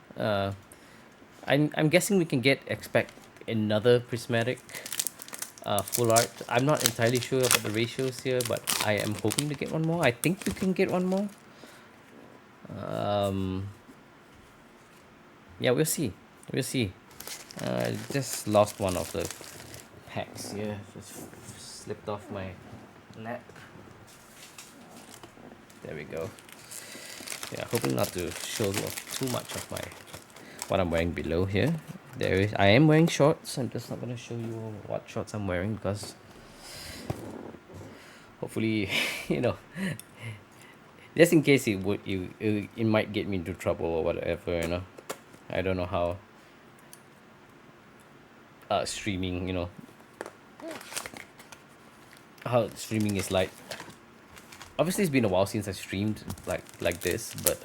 I'm guessing we can expect another prismatic full art. I'm not entirely sure about the ratios here, but I am hoping to get one more. I think we can get one more. Yeah, we'll see. We'll see. Just lost one of the packs here. Just slipped off my lap. There we go. Yeah, hoping not to show off too much of what I'm wearing below here. I am wearing shorts. I'm just not gonna show you what shorts I'm wearing because hopefully, you know, just in case it might get me into trouble or whatever, you know. I don't know how streaming, you know, how streaming is like. Obviously, it's been a while since I streamed like this, but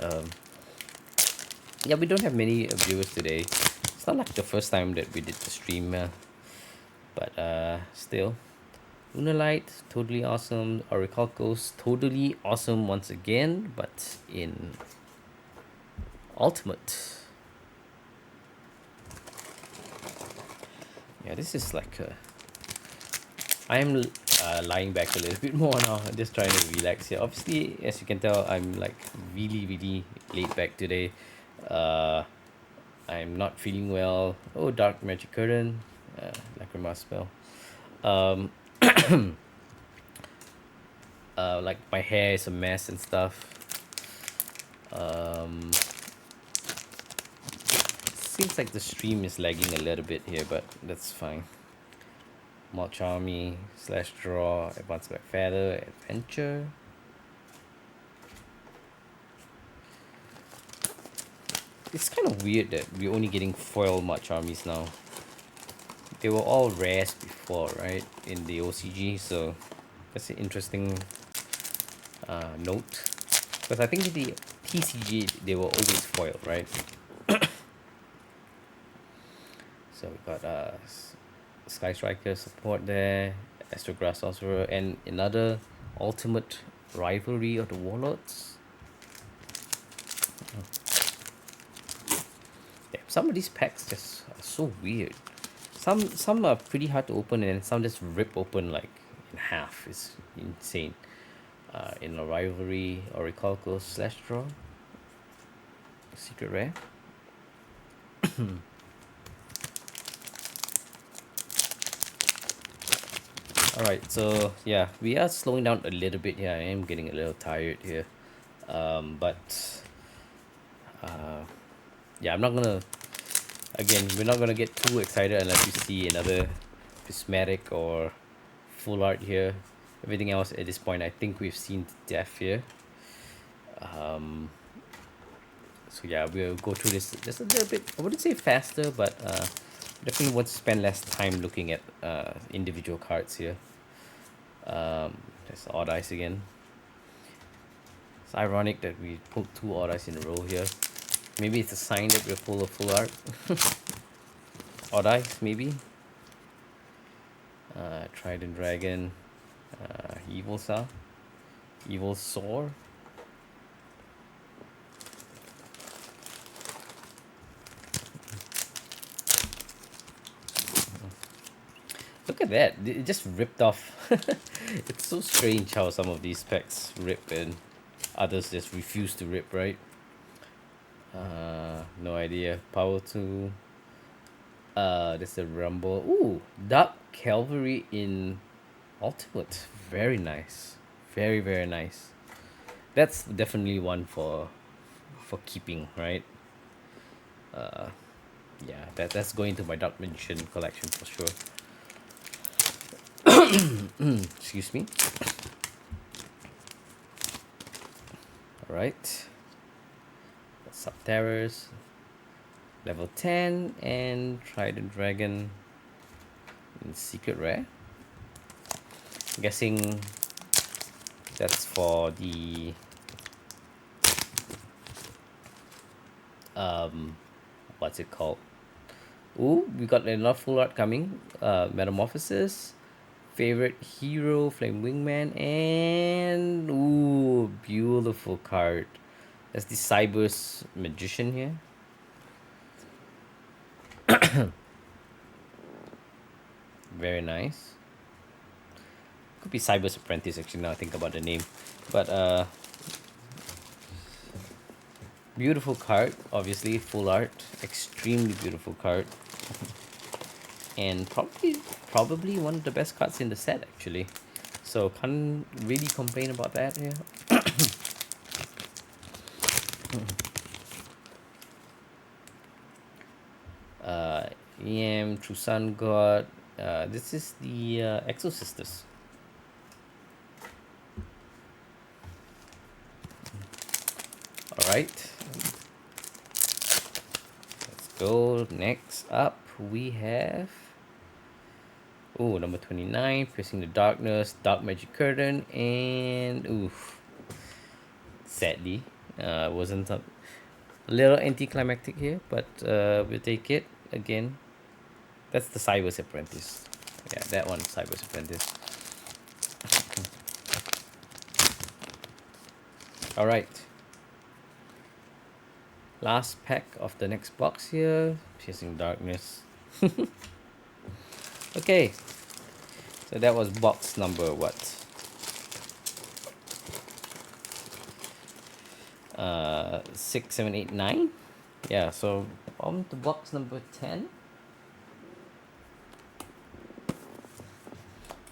yeah, we don't have many viewers today. It's not like the first time that we did the stream, but still. Lunar Light, totally awesome. Oracle Ghost, totally awesome once again, but in Ultimate. Yeah, this is like a... lying back a little bit more now. I'm just trying to relax here. Obviously, as you can tell, I'm like really laid back today. Uh, I'm not feeling well. Oh, dark magic curtain, lacrima spell. Um, like my hair is a mess and stuff. Um, seems like the stream is lagging a little bit here, but that's fine. March Army slash draw, advance back feather, adventure. It's kind of weird that we're only getting foil March Armies now. They were all rares before, right? In the OCG, so that's an interesting note. Because I think in the TCG they were always foil, right? So we got Sky Striker support there, Astrograph Sorcerer, and another ultimate rivalry of the Warlords. Yeah, some of these packs just are so weird. Some are pretty hard to open, and some just rip open like in half. It's insane. In a rivalry, Orichalco slash draw. Secret rare. Alright, so yeah, we are slowing down a little bit here. I am getting a little tired here. But yeah, I'm not gonna, again, we're not gonna get too excited unless we see another prismatic or full art here. Everything else at this point, I think we've seen death here. So yeah, we'll go through this just a little bit, I wouldn't say faster, but definitely want to spend less time looking at individual cards here. There's odd eyes again. It's ironic that we pulled 2 odd eyes in a row here. Maybe it's a sign that we're full of full art. Odd eyes, maybe. Trident Dragon, Evil Saw, Evil Soar. Look at that, it just ripped off. It's so strange how some of these packs rip and others just refuse to rip, right? No idea. Power 2. There's a Rumble. Ooh, Dark Cavalry in Ultimate. Very nice. Very nice. That's definitely one for keeping, right? Yeah, that's going to my Dark Magician collection for sure. Excuse me. Alright. Subterrors. Level 10 and Trident Dragon in Secret Rare. I'm guessing that's for the what's it called? Ooh, we got enough full art coming. Metamorphosis, Favorite Hero, Flame Wingman, and ooh, beautiful card. That's the Cyber's Magician here. Very nice. Could be Cyber's Apprentice actually, now I think about the name. But beautiful card, obviously, full art. Extremely beautiful card. And probably one of the best cards in the set actually. So can't really complain about that here. EM, True Sun God. This is the Exorcisters. Alright. Let's go. Next up we have number 29, Piercing the Darkness, Dark Magic Curtain, and oof. Sadly, wasn't a little anticlimactic here, but we'll take it again. That's the Cyber's Apprentice. Yeah, that one, Cyber's Apprentice. Alright. Last pack of the next box here. Piercing Darkness. Okay. So that was box number what? 6, 7, 8, 9. Yeah, so on to box number 10.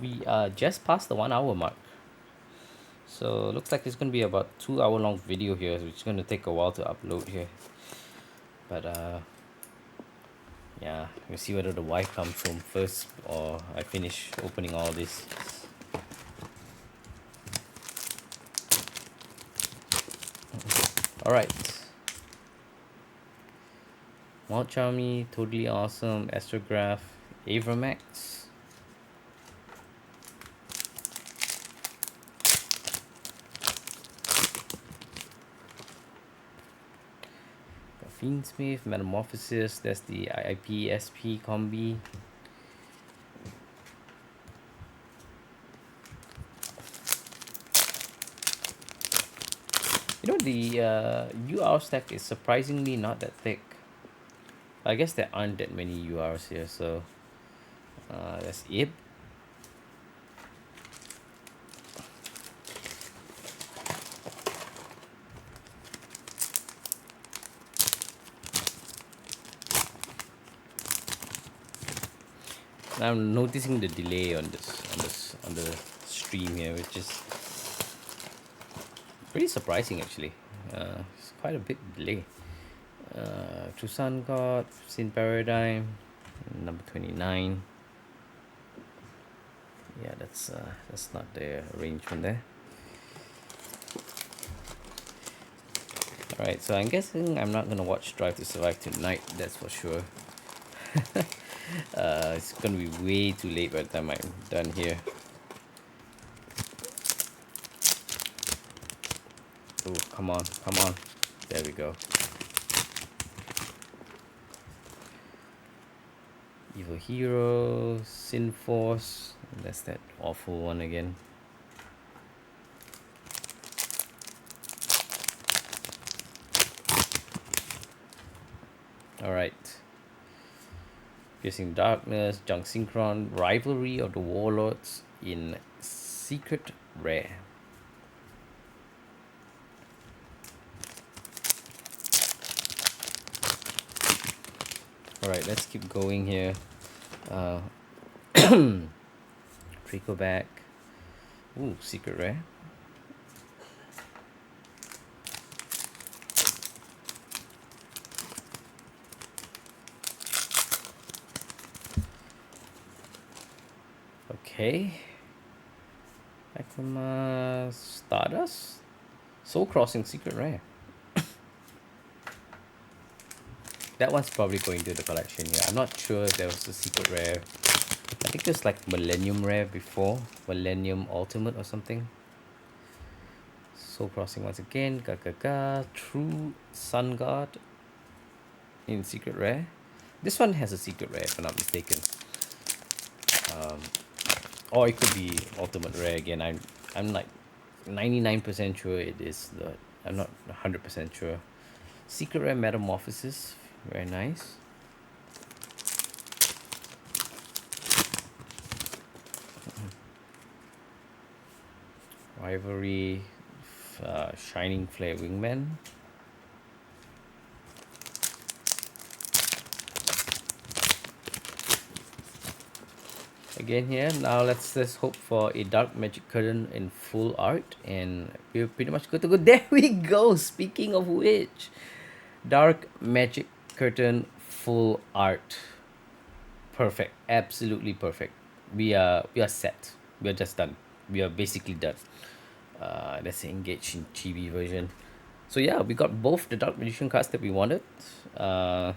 We are just past the 1 hour mark. So looks like it's gonna be about 2 hour long video here, which is gonna take a while to upload here. But yeah, we'll see whether the wife comes home first or I finish opening all this. Alright. Mount Charmy, Totally Awesome, Astrograph, Avramax. Fiendsmith, Metamorphosis, that's the IP SP combi. You know, the UR stack is surprisingly not that thick. I guess there aren't that many URs here, so that's it. I'm noticing the delay on the stream here, which is pretty surprising actually. It's quite a big delay. True Sun God, Sin Paradigm, number 29. Yeah, that's not the arrangement there. Alright, so I'm guessing I'm not gonna watch Drive to Survive tonight, that's for sure. It's gonna be way too late by the time I'm done here. Oh, come on, come on. There we go. Evil Hero, Sin Force. That's that awful one again. Alright. Piercing Darkness, Junk Synchron, Rivalry of the Warlords in Secret Rare. Alright, let's keep going here. Trico back. Ooh, Secret Rare. Okay. Back from Stardust. Soul Crossing Secret Rare. That one's probably going to the collection here. I'm not sure if there was a Secret Rare. I think there's like Millennium Rare before. Millennium Ultimate or something. Soul Crossing once again. Gaga. True Sun God in Secret Rare. This one has a Secret Rare if I'm not mistaken. Or it could be Ultimate Rare again. I'm like 99% sure it is. I'm not 100% sure. Secret Rare Metamorphosis. Very nice. Rivalry, Shining Flare Wingman. Again here, now let's hope for a Dark Magic Curtain in full art, and we're pretty much good to go. There we go. Speaking of which, Dark Magic Curtain full art. Perfect, absolutely perfect. We are set. We are just done. We are basically done. Let's say engage in chibi version. So yeah, we got both the Dark Magician cards that we wanted, and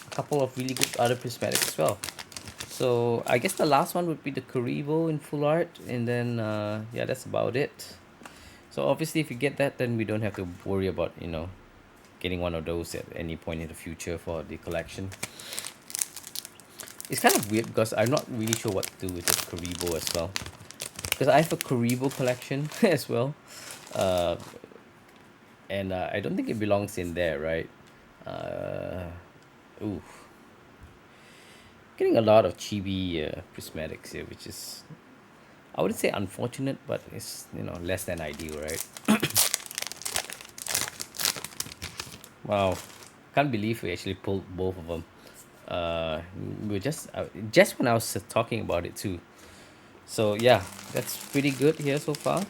a couple of really good other prismatics as well. So I guess the last one would be the Karibo in full art, and then yeah, that's about it. So obviously if you get that, then we don't have to worry about, you know, getting one of those at any point in the future for the collection. It's kind of weird because I'm not really sure what to do with the Karibo as well, because I have a Karibo collection as well, and I don't think it belongs in there, right? Ooh, Getting a lot of chibi prismatics here, which is, I wouldn't say unfortunate, but it's, you know, less than ideal, right? Wow, can't believe we actually pulled both of them. We were just when I was talking about it too. So yeah, that's pretty good here so far.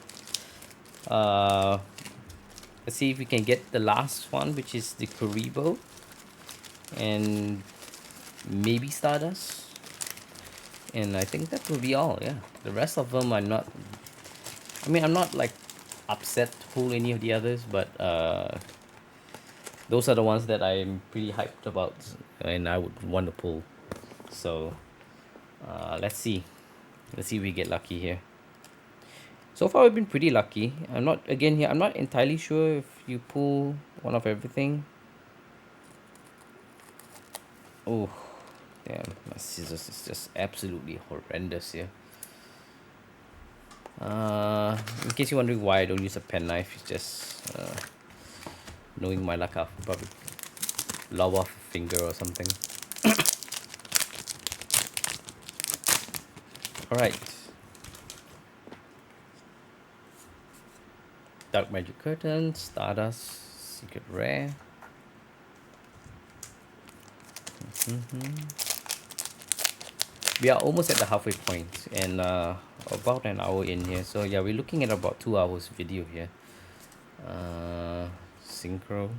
Uh, let's see if we can get the last one, which is the Karibo and maybe Stardust. And I think that will be all. Yeah, the rest of them I'm not. I mean, I'm not like upset to pull any of the others, but those are the ones that I'm pretty hyped about, and I would want to pull. So let's see. Let's see if we get lucky here. So far, we've been pretty lucky. I'm not, again, here, I'm not entirely sure if you pull one of everything. Oh, damn, my scissors is just absolutely horrendous here. In case you're wondering why I don't use a penknife, it's just knowing my luck, I'll probably lob off a finger or something. Alright. Dark Magic Curtain, Stardust, Secret Rare. We are almost at the halfway point and about an hour in here. So yeah, we're looking at about 2 hours video here. Synchro,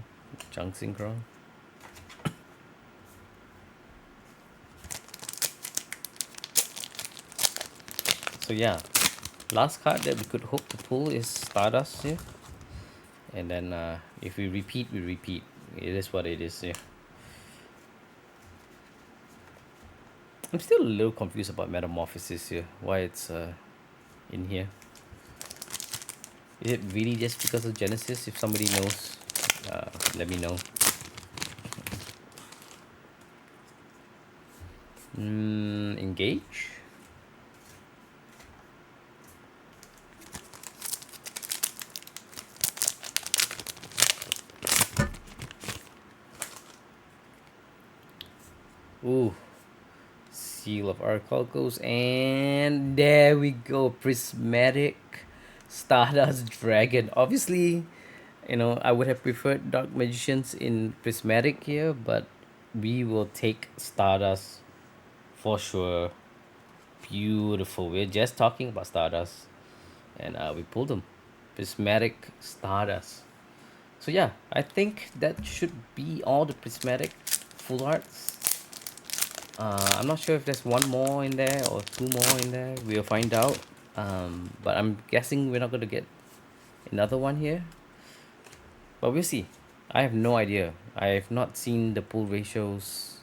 junk synchro. So yeah, last card that we could hope to pull is Stardust here. And then if we repeat, we repeat. It is what it is here. I'm still a little confused about Metamorphosis here. Why it's in here. Is it really just because of Genesis? If somebody knows, let me know. Engage. Ooh. Seal of Arcalcos, and there we go. Prismatic Stardust Dragon. Obviously, you know, I would have preferred Dark Magicians in Prismatic here, but we will take Stardust for sure. Beautiful. We're just talking about Stardust, and we pulled them. Prismatic Stardust. So yeah, I think that should be all the Prismatic full arts. I'm not sure if there's one more in there or two more in there. We'll find out. But I'm guessing we're not going to get another one here. But we'll see. I have no idea. I have not seen the pull ratios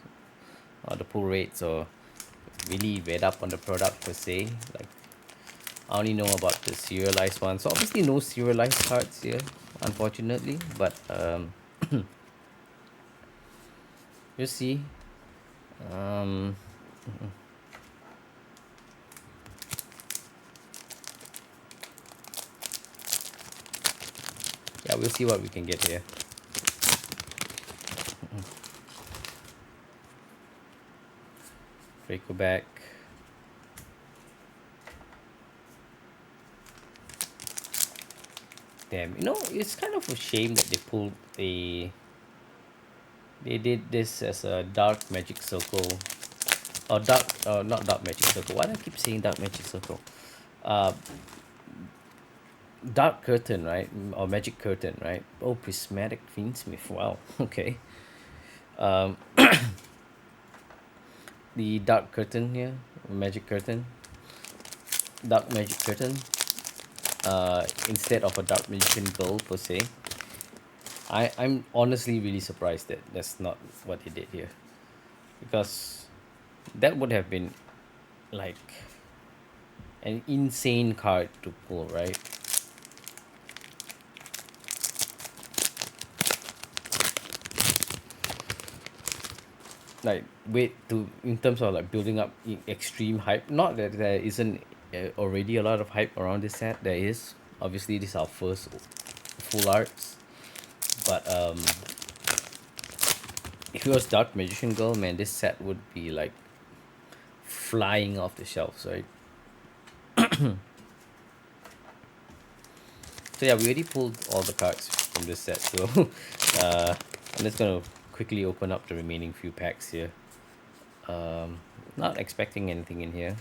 or the pull rates or really read up on the product per se. Like, I only know about the serialized one. So obviously no serialized cards here, unfortunately. But you'll see. Um, yeah, we'll see what we can get here. Draco back. Damn, you know, it's kind of a shame that they pulled a. They did this as a dark magic circle, or dark, not dark magic circle. Why do I keep saying dark magic circle? Uh, dark curtain, right? Or magic curtain, right? Oh, prismatic fiendsmith. Wow. Okay. Um, the dark curtain here, magic curtain, dark magic curtain. Instead of a dark magician girl per se. I'm honestly really surprised that that's not what he did here, because that would have been like an insane card to pull, right? Like, wait, to in terms of like building up extreme hype. Not that there isn't already a lot of hype around this set. There is. Obviously, this is our first full arts, but if it was Dark Magician Girl, man, this set would be like flying off the shelves, right? So yeah, we already pulled all the cards from this set, so I'm just gonna quickly open up the remaining few packs here. Not expecting anything in here.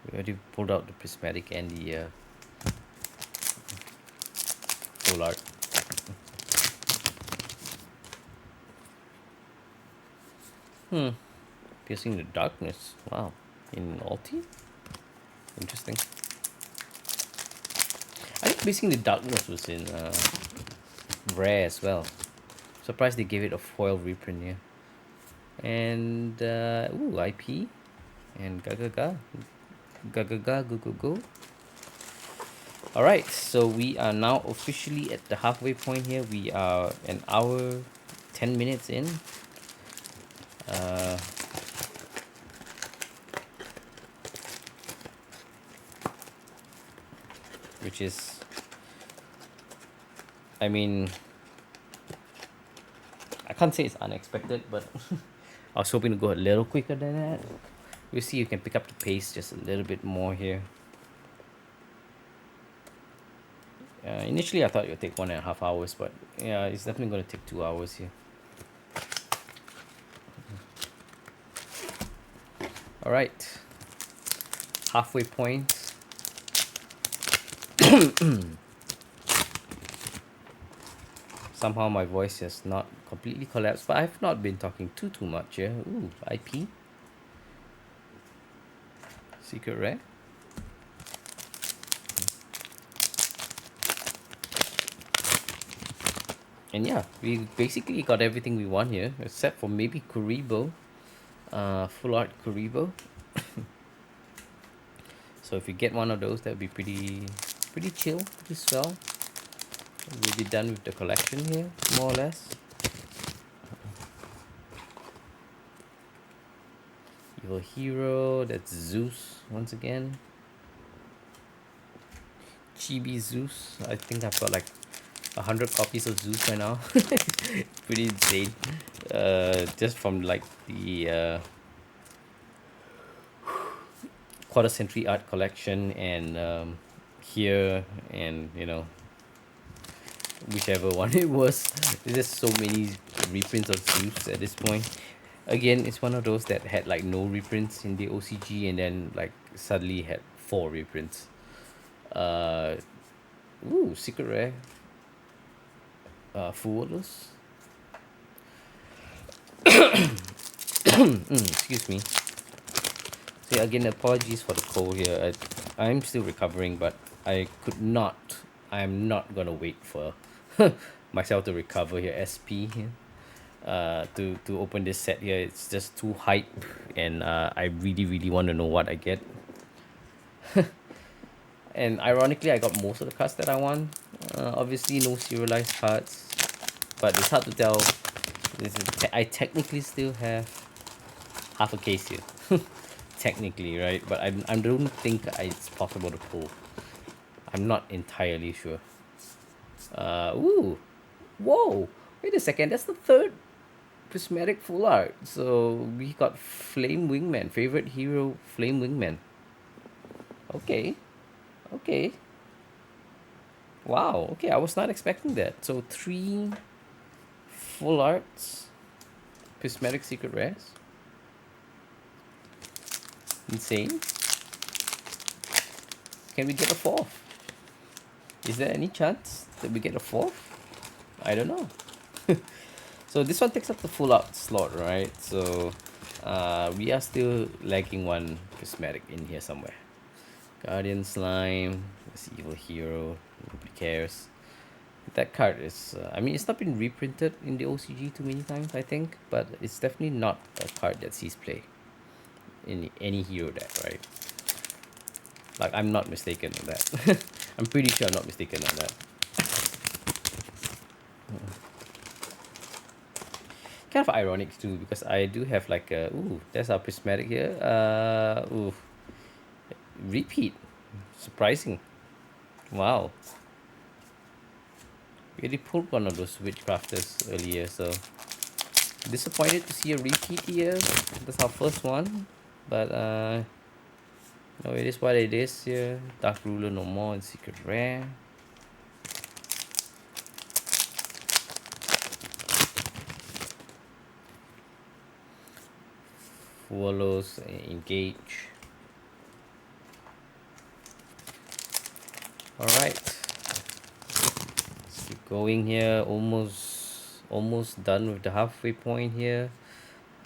We already pulled out the prismatic and the full art. Piercing the darkness. Wow. In ulti? Interesting. I think Piercing the Darkness was in rare as well. Surprised they gave it a foil reprint here. And ooh, IP and Gagaga. Gagaga go go go. Alright, so we are now officially at the halfway point here. We are an hour 10 minutes in. Which is, I mean, I can't say it's unexpected, but I was hoping to go a little quicker than that. We'll see if you can pick up the pace just a little bit more here. Initially, I thought it would take 1.5 hours, but yeah, it's definitely going to take 2 hours here. All right, halfway point. Somehow my voice has not completely collapsed, but I've not been talking too much here. Ooh, IP. Secret rare. And yeah, we basically got everything we want here, except for maybe Kuribo. Full art Kuribo. So if you get one of those, that would be pretty chill, pretty swell. We'll be done with the collection here, more or less. Evil Hero, that's Zeus once again. Chibi Zeus. I think I've got like 100 copies of Zeus right now. Pretty insane. Just from like the quarter century art collection and here and you know whichever one it was. There's just so many reprints of Zeus at this point. Again, it's one of those that had like no reprints in the OCG and then like suddenly had 4 reprints. Ooh, secret rare. Foolers. Excuse me. So again, apologies for the cold here. I'm still recovering, but I'm not gonna wait for myself to recover here. SP here. To open this set here, it's just too hype, and I really want to know what I get. And ironically, I got most of the cards that I want. Obviously, no serialized cards, but it's hard to tell. I technically still have half a case here. Technically, right? But I don't think it's possible to pull. I'm not entirely sure. Ooh, whoa! Wait a second. That's the third prismatic full art. So we got Flame Wingman, favorite hero, Flame Wingman. Okay. Wow. Okay, I was not expecting that. So 3 full arts, prismatic secret rares. Insane. Can we get a 4th? Is there any chance that we get a 4th? I don't know. So this one takes up the full art slot, right? So we are still lacking one prismatic in here somewhere. Guardian Slime, this Evil Hero, nobody cares. That card is, I mean, it's not been reprinted in the OCG too many times, I think, but it's definitely not a card that sees play in any hero deck, right? Like, I'm not mistaken on that. I'm pretty sure I'm not mistaken on that. Kind of ironic too, because I do have like a, ooh, there's our prismatic here. Ooh, repeat. Surprising. Wow. We already pulled one of those Witchcrafters earlier, so disappointed to see a repeat here. That's our first one, but No, it is what it is here. Dark Ruler no more and Secret Rare. Follows, engage. Alright. Let's keep going here. Almost done with the halfway point here.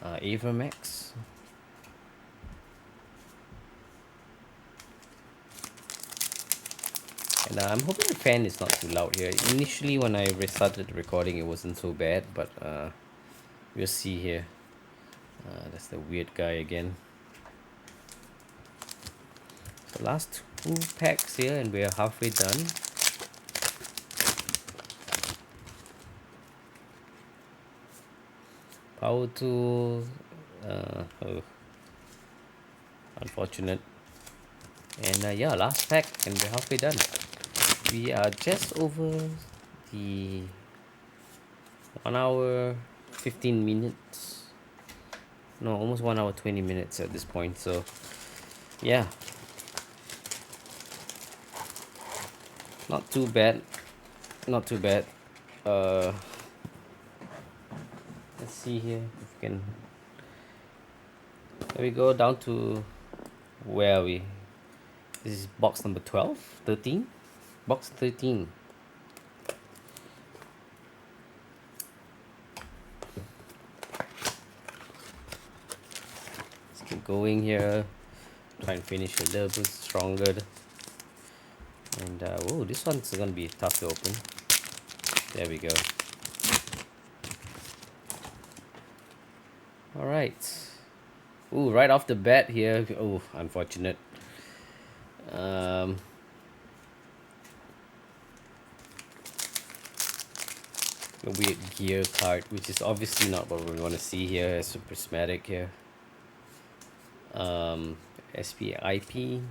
Avermax. And I'm hoping the fan is not too loud here. Initially when I restarted the recording it wasn't so bad, but we'll see here. That's the weird guy again. The last 2 packs here and we're halfway done. Power tool. Oh, unfortunate. And yeah, last pack and we're halfway done. We are just over the 1 hour 15 minutes. No, almost 1 hour 20 minutes at this point. So yeah, not too bad. Not too bad. Let's see here if we can. There we go, down to where are we? This is box number 12, 13. Box 13. Let's keep going here. Try and finish a little bit stronger. And whoa, this one's gonna be tough to open. There we go. Alright. Ooh, right off the bat here. Oh, unfortunate. A weird gear card, which is obviously not what we want to see here as a prismatic here. SPIP.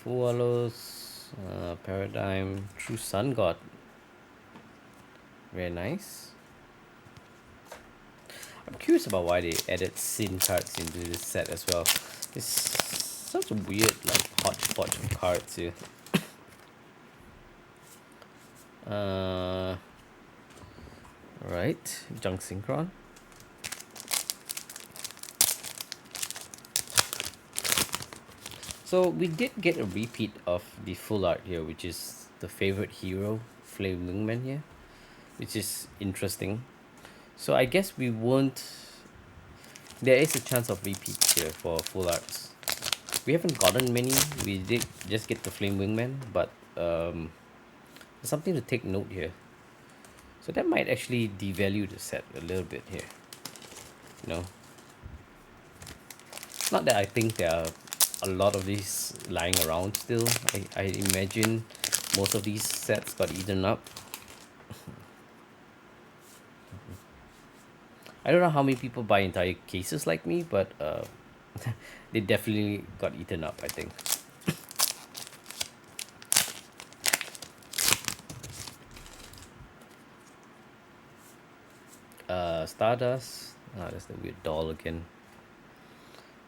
Follows, Paradigm, True Sun God. Very nice. I'm curious about why they added Sin cards into this set as well. It's such a weird like hodgepodge of cards here. Right, Junk Synchron. So we did get a repeat of the full art here, which is the favorite hero, Flame Wingman here, which is interesting. So I guess we won't. There is a chance of repeats here for full arts. We haven't gotten many. We did just get the Flame Wingman, but there's something to take note here. So that might actually devalue the set a little bit here. You know, not that I think there are a lot of these lying around still. I imagine most of these sets got eaten up. I don't know how many people buy entire cases like me, but they definitely got eaten up, I think. Stardust. That's the weird doll again.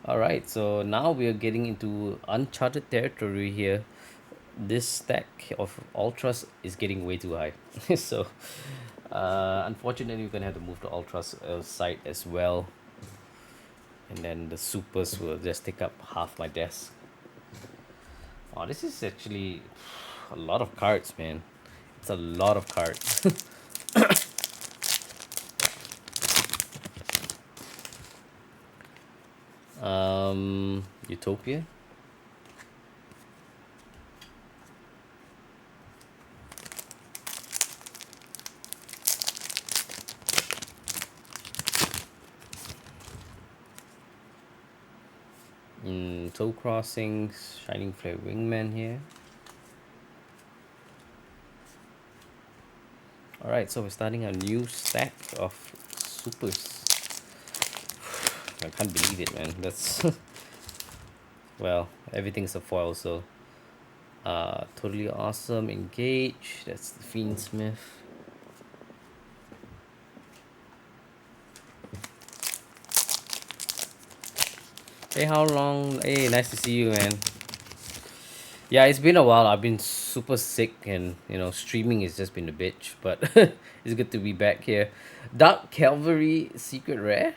Alright, so now we are getting into uncharted territory here. This stack of ultras is getting way too high. So unfortunately we're gonna have to move the ultras side as well, and then the supers will just take up half my desk. Wow, this is actually a lot of cards, man. It's a lot of cards. Utopia. Toe Crossings, Shining Flare Wingman here. Alright, so we're starting a new stack of supers. I can't believe it, man. That's well, everything's a foil, so totally awesome. Engage. That's the Fiendsmith. Hey, how long? Hey, nice to see you, man. Yeah, it's been a while. I've been super sick, and streaming has just been a bitch. But it's good to be back here. Dark Cavalry Secret Rare,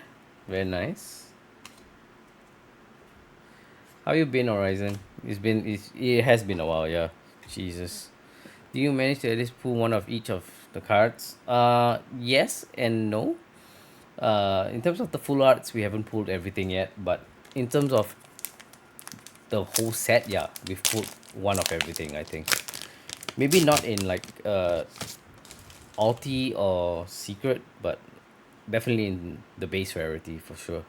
very nice. How you been, Horizon? It has been a while, yeah. Jesus. Do you manage to at least pull one of each of the cards? Yes and no. In terms of the full arts, we haven't pulled everything yet, but in terms of the whole set, yeah, we've pulled one of everything, I think. Maybe not in like ulti or secret, but definitely in the base rarity for sure.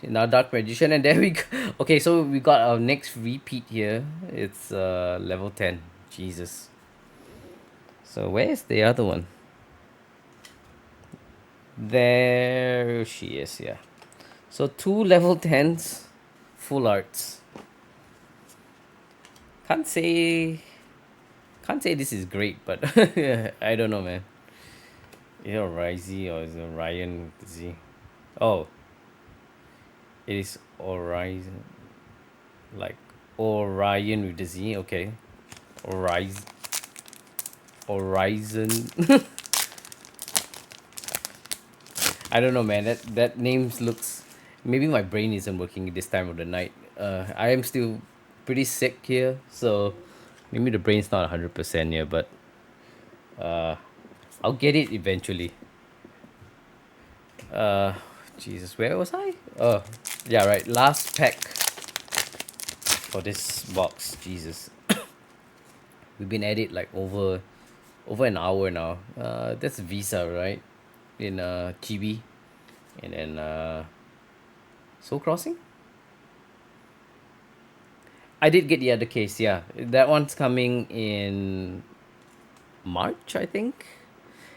In our dark magician, and there we go. Okay, so we got our next repeat here. It's level 10. Jesus. So where's the other one? There she is, yeah. So two level 10s, full arts. Can't say can't say this is great, but I don't know, man. Is it Orizy or is it Orion with the Z? Oh, it is Horizon, like Orion with the Z. Okay, Horizon. Horizon. I don't know, man. That names looks. Maybe my brain isn't working this time of the night. I am still pretty sick here, so maybe the brain's not 100% here, but uh, I'll get it eventually. Uh, Jesus, where was I? Oh, yeah, right. Last pack for this box. Jesus, we've been at it like over an hour now. That's Visa, right? In chibi, and then Soul Crossing. I did get the other case. Yeah, that one's coming in March, I think.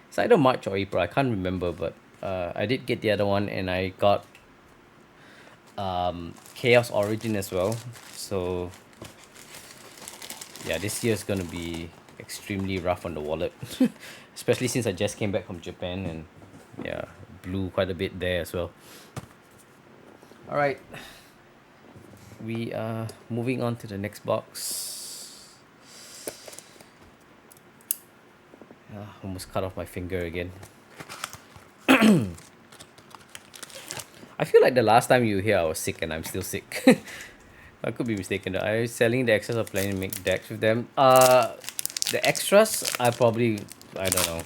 It's either March or April. I can't remember, but I did get the other one, and I got Chaos Origin as well. So yeah, this year is gonna be extremely rough on the wallet, especially since I just came back from Japan and yeah, blew quite a bit there as well. All right, we are moving on to the next box. Almost cut off my finger again. I feel like the last time you were here, I was sick, and I'm still sick. I could be mistaken. Are you selling the excess of planning to make decks with them? The extras, I don't know.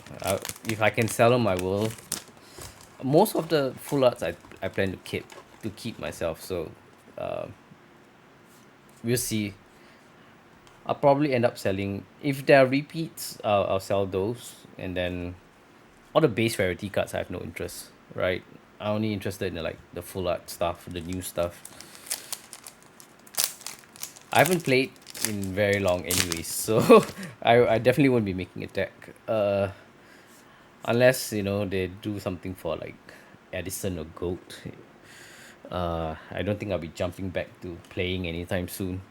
If I can sell them, I will. Most of the full arts, I plan to keep myself. So, uh, we'll see. I'll probably end up selling if there are repeats. I'll sell those, and then all the base rarity cards I have no interest. Right, I'm only interested in like the full art stuff, the new stuff. I haven't played in very long anyways, so I definitely won't be making a deck. Unless they do something for like Edison or Goat. I don't think I'll be jumping back to playing anytime soon.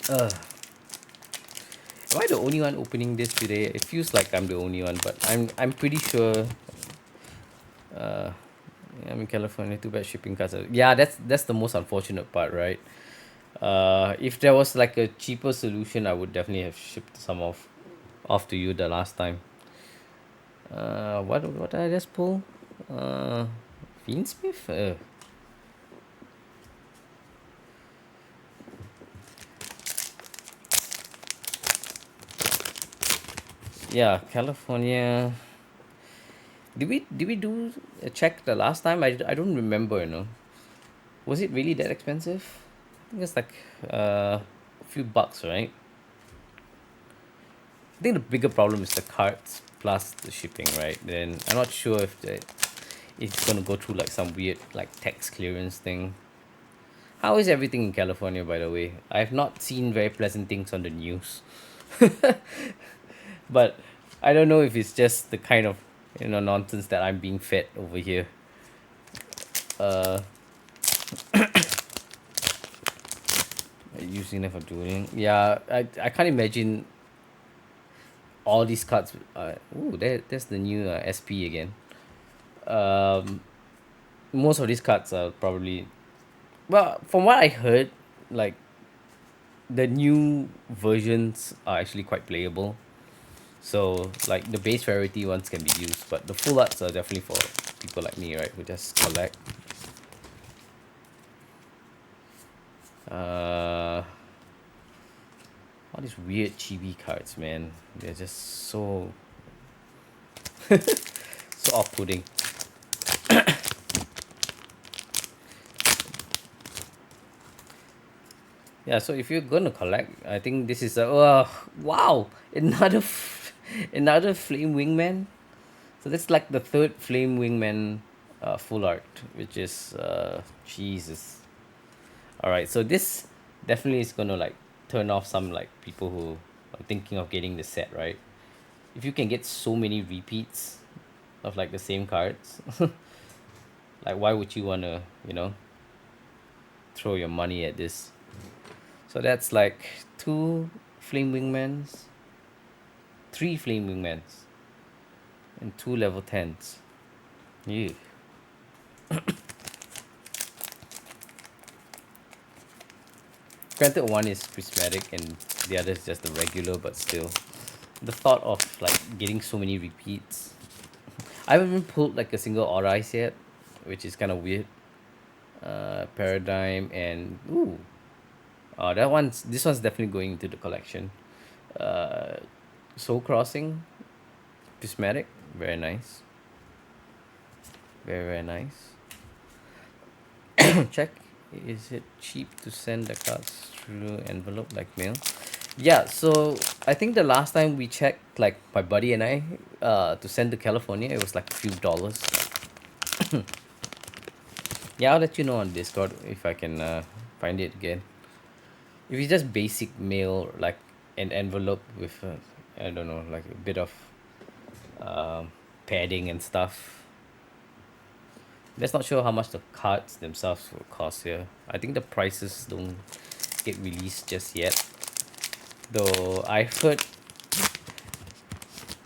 Uh, am I the only one opening this today? It feels like I'm the only one, but I'm pretty sure. Uh, I'm in California. Too bad shipping costs. Yeah, that's the most unfortunate part, right? If there was like a cheaper solution, I would definitely have shipped some off to you the last time. What did I just pull? Fiendsmith? Yeah, California. Did we do a check the last time? I don't remember. Was it really that expensive? I think it's like a few bucks, right? I think the bigger problem is the cards plus the shipping, right? Then I'm not sure if it's gonna go through like some weird like tax clearance thing. How is everything in California, by the way? I have not seen very pleasant things on the news. But I don't know if it's just the kind of nonsense that I'm being fed over here. Uh, Using them for dueling. Yeah, I can't imagine all these cards. Ooh, there's the new SP again. Um, most of these cards are probably, well, from what I heard, like the new versions are actually quite playable. So like the base rarity ones can be used, but the full arts are definitely for people like me, right, who just collect. All these weird chibi cards, man. They're just so so off-putting. Yeah, so if you're gonna collect, I think this is a wow, another another flame wingman. So that's like the third flame wingman full art, which is Jesus. All right, so this definitely is gonna like turn off some like people who are thinking of getting the set, right? If you can get so many repeats of like the same cards, like why would you wanna throw your money at this? So that's like two flame wingmans, three flame wingmans, and two level 10s. Yeah. Granted, one is prismatic and the other is just the regular, but still, the thought of like getting so many repeats. I haven't even pulled like a single Orais yet, which is kind of weird. Paradigm and ooh, this one's definitely going into the collection. Uh, Soul Crossing, prismatic, very nice, very nice. Check. Is it cheap to send the cards through envelope like mail? Yeah, so I think the last time we checked, like my buddy and I, to send to California, it was like a few dollars. Yeah, I'll let you know on Discord if I can find it again. If it's just basic mail, like an envelope with, I don't know, like a bit of padding and stuff. That's not sure how much the cards themselves will cost here. I think the prices don't get released just yet. Though I've heard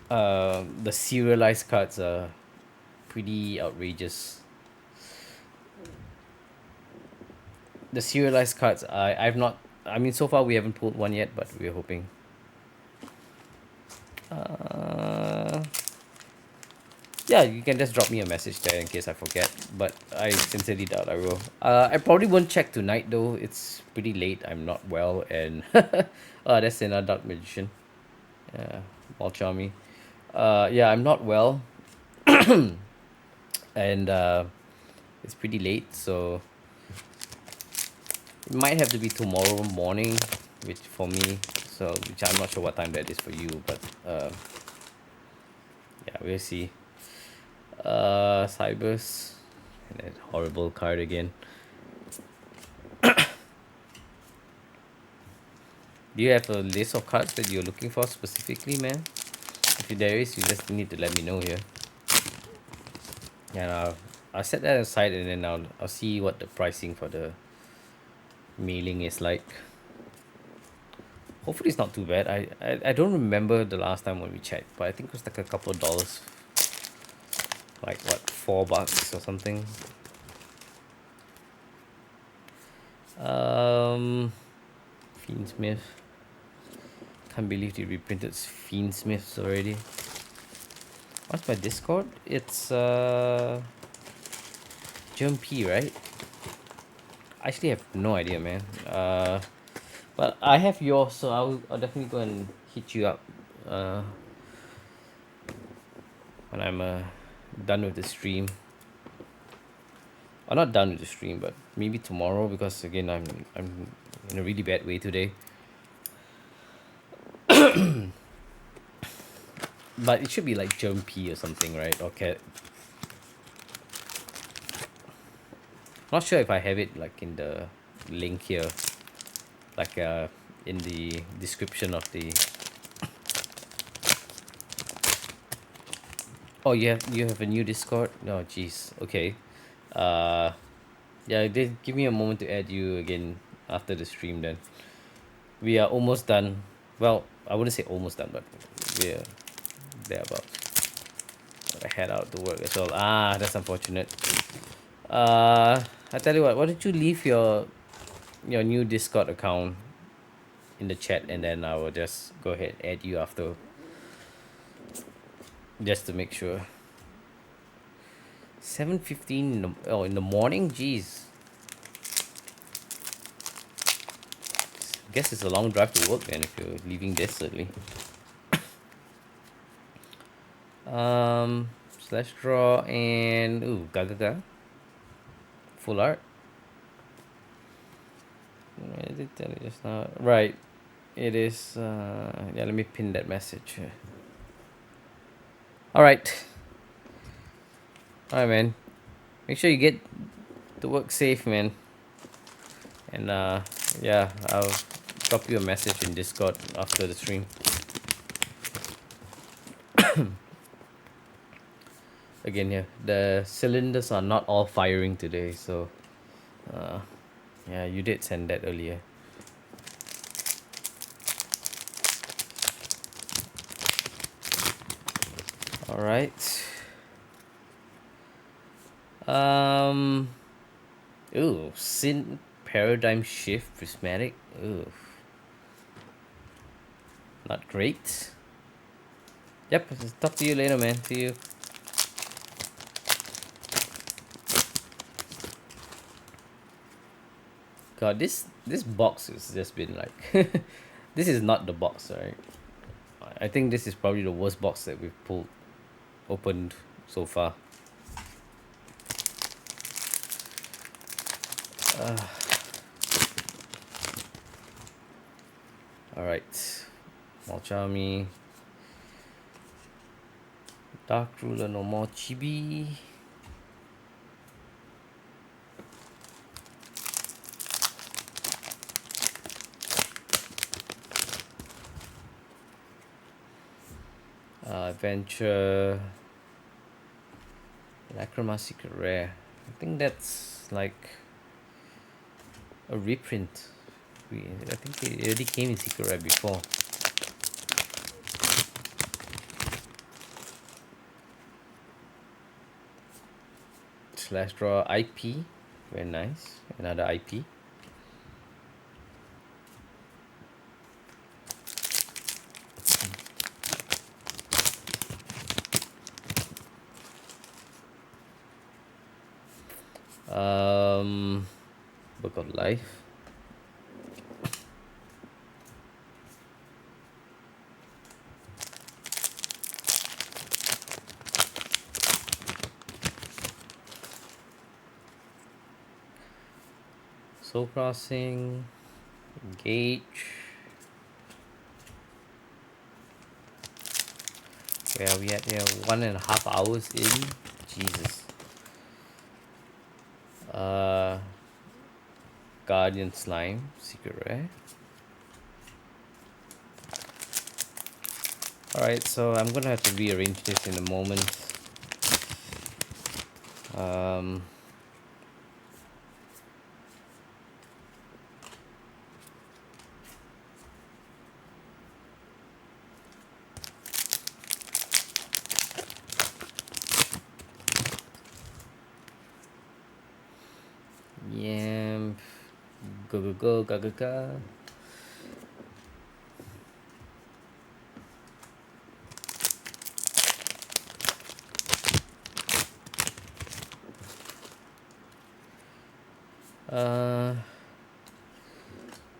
the serialized cards are pretty outrageous. The serialized cards, I've not. I mean, so far we haven't pulled one yet, but we're hoping. Uh, yeah, you can just drop me a message there in case I forget. But I sincerely doubt I will. I probably won't check tonight though. It's pretty late. I'm not well, and that's another dark magician. Yeah, all charmy. Yeah, I'm not well, and it's pretty late, so it might have to be tomorrow morning, which for me. So, which I'm not sure what time that is for you, but yeah, we'll see. Cybers, and that horrible card again. Do you have a list of cards that you're looking for specifically, man? If there is, you just need to let me know here. And I'll set that aside, and then I'll see what the pricing for the mailing is like. Hopefully it's not too bad. I don't remember the last time when we checked, but I think it was like a couple of dollars. Like what, $4 or something. Fiendsmith. Can't believe they reprinted Fiendsmiths already. What's my Discord? It's Germ P, right? I actually have no idea, man. But I have yours, so I'll definitely go and hit you up when I'm done with the stream. I'm not done with the stream, but maybe tomorrow, because again I'm in a really bad way today. But it should be like Germ P or something, right? Or cat. Not sure if I have it like in the link here, like in the description of the. Oh, you have a new Discord? No, jeez. Okay. Yeah, give me a moment to add you again after the stream. Then we are almost done. Well, I wouldn't say almost done, but we're thereabouts. I head out to work as well. Ah, that's unfortunate. I tell you what. Why don't you leave your new Discord account in the chat, and then I will just go ahead add you after, just to make sure. 7:15 in the morning. Jeez. Guess it's a long drive to work then if you're leaving this early. Slash draw and Gaga. Full art. I did tell you just now. Right. It is. Yeah, let me pin that message. Alright. Alright, man. Make sure you get to work safe, man. And yeah, I'll drop you a message in Discord after the stream. Again, here, the cylinders are not all firing today, so yeah, you did send that earlier. All right. Sin paradigm shift prismatic. Ooh, not great. Yep, talk to you later, man. See you. God, this box has just been like, this is not the box, right? I think this is probably the worst box that we've opened so far. All right, Malchami, Dark Ruler, no more chibi. Adventure, Lacrima Secret Rare. I think that's like a reprint. I think it already came in Secret Rare before. Slash draw IP, very nice. Another IP. Book of Life. Soul Crossing. Engage. Where are we at here? 1.5 hours in. Jesus. Guardian Slime, Secret Rare. Alright, so I'm gonna have to rearrange this in a moment. Yeah, go, gaga.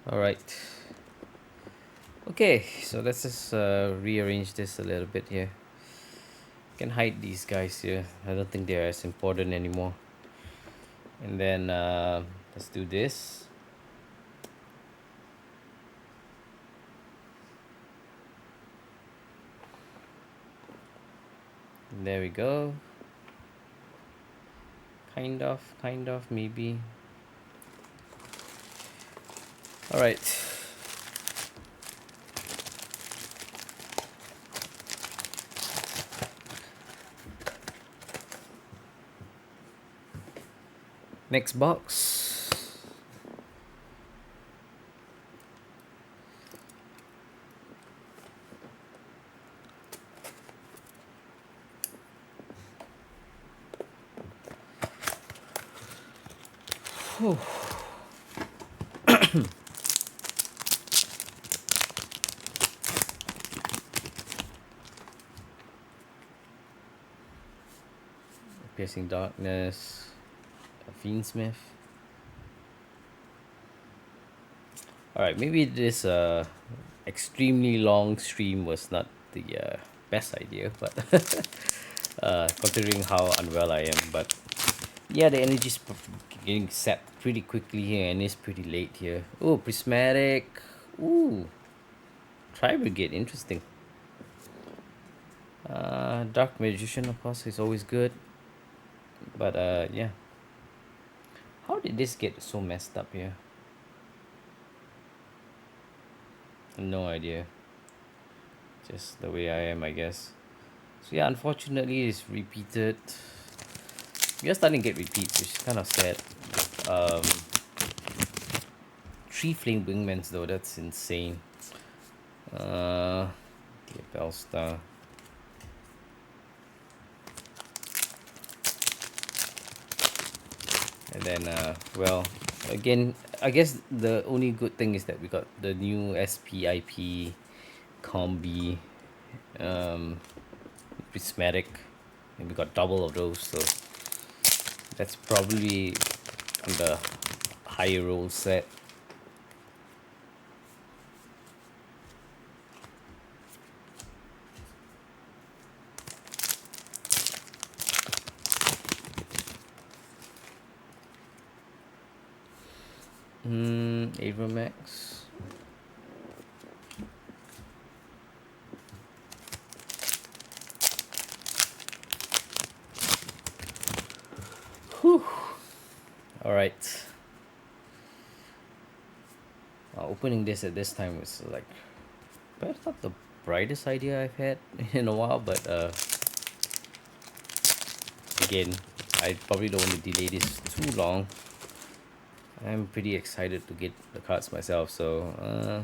All right. Okay, so let's just rearrange this a little bit here. Can hide these guys here. I don't think they're as important anymore. And then let's do this. And there we go. Kind of, maybe. All right. Next box. Piercing Darkness, Fiendsmith. Alright, maybe this extremely long stream was not the best idea, but considering how unwell I am. But yeah, the energy's getting set pretty quickly here, and it's pretty late here. Oh, Prismatic. Ooh, Tri Brigade, interesting. Dark Magician, of course, is always good. But yeah. How did this get so messed up here? No idea. Just the way I am, I guess. So yeah, unfortunately, it's repeated. We are starting to get repeats, which is kind of sad. 3 Flame Wingmans though, that's insane. The Bellstar. And then, well, again, I guess the only good thing is that we got the new SPIP combi, Prismatic, and we got double of those, so that's probably the higher roll set. Avramax. Whew. All right. Opening this at this time was like, perhaps not the brightest idea I've had in a while, but again, I probably don't want to delay this too long. I'm pretty excited to get the cards myself, so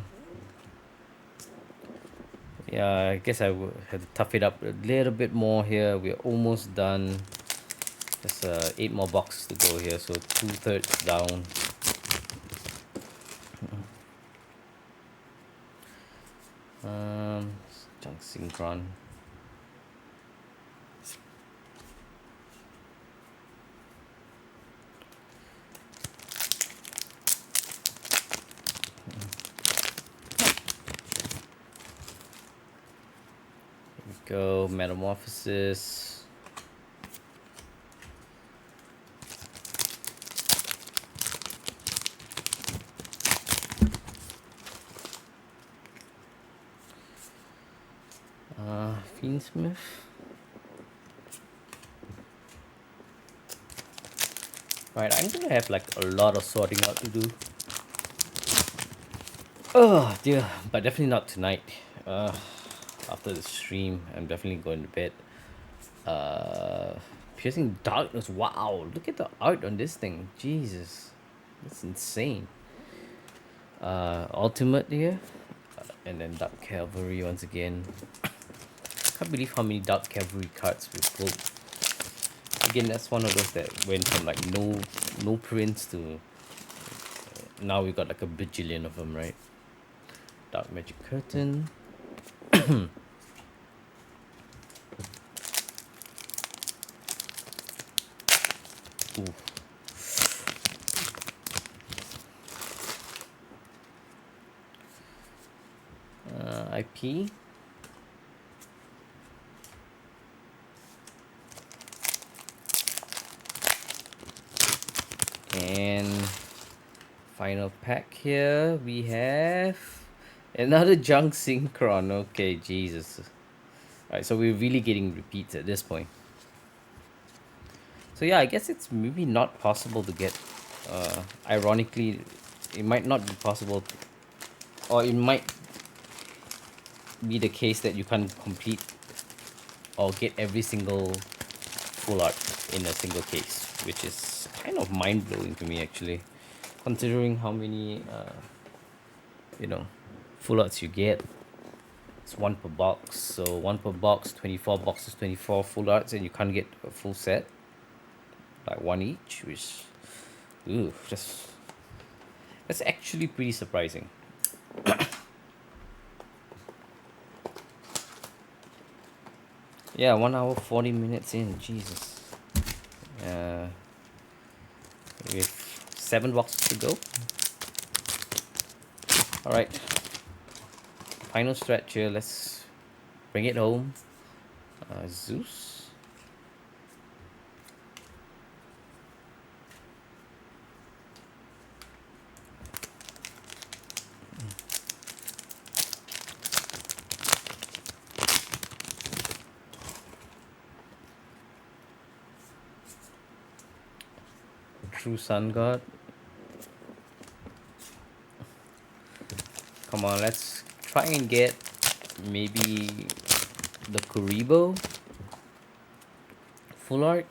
yeah, I guess I will have to tough it up a little bit more here. We're almost done. There's 8 more boxes to go here, so 2/3 down. Junk Synchron. Here we go, Metamorphosis. Fiendsmith. Right, I'm gonna have like a lot of sorting out to do. Oh dear, but definitely not tonight. After the stream, I'm definitely going to bed. Piercing Darkness. Wow, look at the art on this thing. Jesus, that's insane. Ultimate here, and then Dark Cavalry once again. Can't believe how many Dark Cavalry cards we've pulled. Again, that's one of those that went from like no prints to now we got like a bajillion of them, right? Dark Magic Curtain. Ooh. IP. And final pack here, we have another Junk Synchron. Okay, Jesus. Alright, so we're really getting repeats at this point. So yeah, I guess it's maybe not possible to get, ironically, it might not be possible, or it might be the case that you can't complete or get every single full art in a single case, which is kind of mind-blowing to me actually, considering how many full arts you get. It's 1 per box, so 1 per box, 24 boxes, 24 full arts, and you can't get a full set, like 1 each, which Ooh, that's actually pretty surprising. Yeah, 1 hour 40 minutes in. Jesus. Uh, we have 7 boxes to go. All right. Final stretch here. Let's bring it home. Zeus. True Sun God. Come on, let's try and get maybe the Kuribo full art.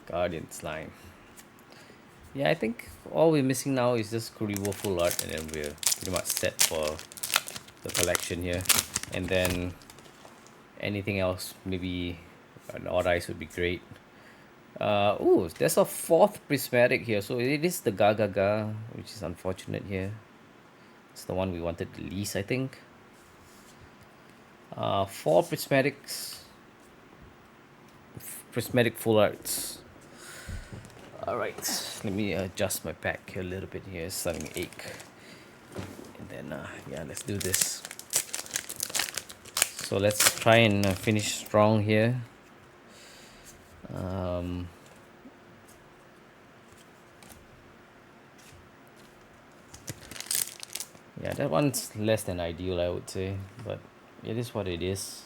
Guardian Slime. Yeah, I think all we're missing now is this Kuribo full art, and then we're pretty much set for the collection here. And then anything else, maybe an odd ice would be great. Oh, there's a 4th prismatic here, so it is the Gaga, which is unfortunate here. It's the one we wanted the least, I think. 4 prismatic full arts. All right, let me adjust my pack here a little bit here. It's starting to ache. And then, yeah, let's do this. So let's try and finish strong here. Yeah, that one's less than ideal, I would say, but it is what it is.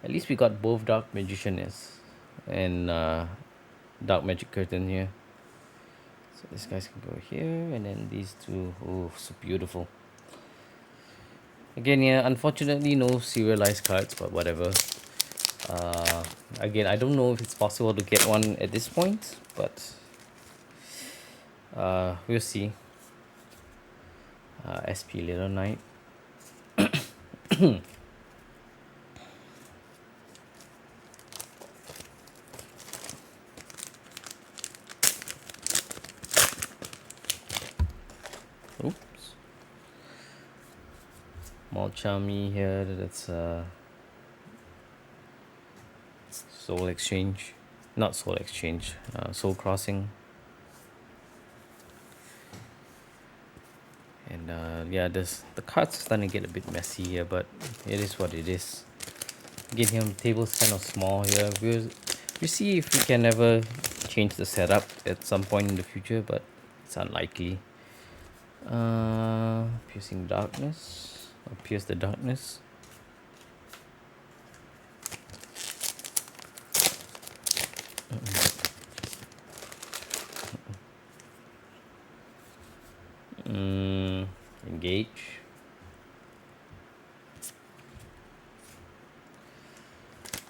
At least we got both Dark Magician and Dark Magic Curtain here. So these guys can go here, and then these two. Oh, so beautiful. Again, yeah, unfortunately no serialized cards, but whatever. Again, I don't know if it's possible to get one at this point, but we'll see. SP Little Knight. Oops. Malchami here, that's Soul Exchange. Not Soul Exchange, Soul Crossing. And yeah, the cards are starting to get a bit messy here, but it is what it is. Again, here the table's kind of small here. We'll see if we can ever change the setup at some point in the future, but it's unlikely. Piercing Darkness, or Pierce the Darkness. Engage.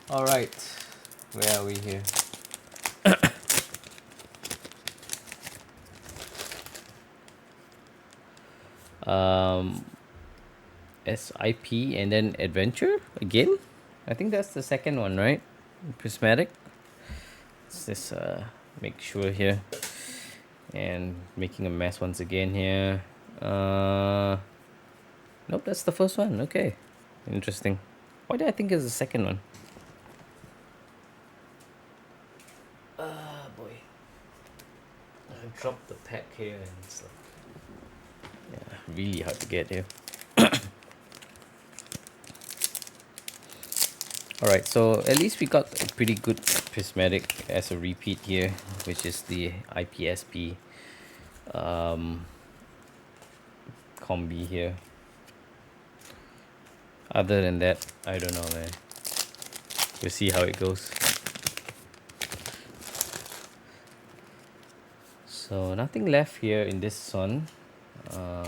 All right, where are we here? SIP and then Adventure again. I think that's the second one, right? Prismatic. Let's just make sure here. And making a mess once again here. Nope, that's the first one. Okay, interesting. Why did I think it's the second one? Boy, I dropped the pack here and it's like, yeah, really hard to get here. Alright, so at least we got a pretty good prismatic as a repeat here, which is the IPSP combi here. Other than that, I don't know, man. We'll see how it goes. So nothing left here in this one,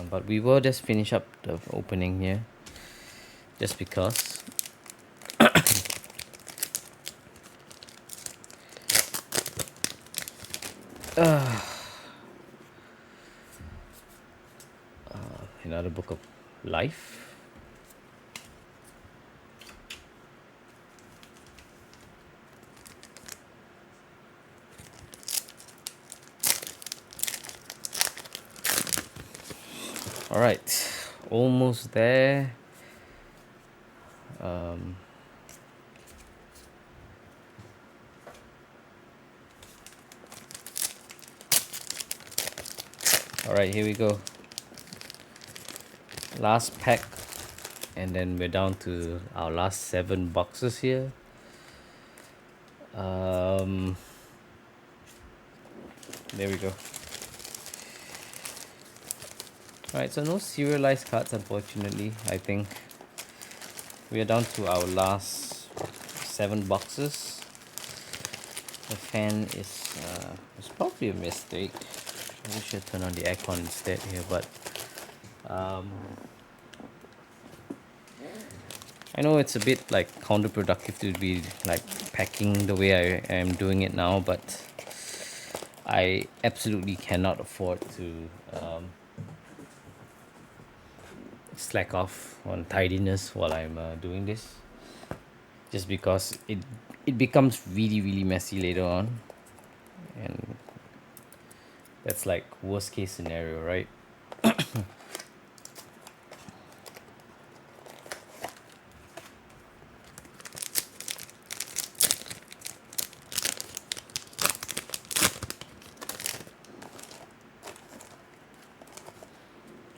but we will just finish up the opening here, just because. Another book of life. Alright, almost there. Alright, here we go. Last pack, and then we're down to our last 7 boxes here. There we go. Alright, so no serialized cards, unfortunately. I think we are down to our last 7 boxes. The fan is it's probably a mistake. I should turn on the aircon instead here, but I know it's a bit like counterproductive to be like packing the way I am doing it now, but I absolutely cannot afford to slack off on tidiness while I'm doing this, just because it becomes really messy later on, and that's like worst case scenario, right?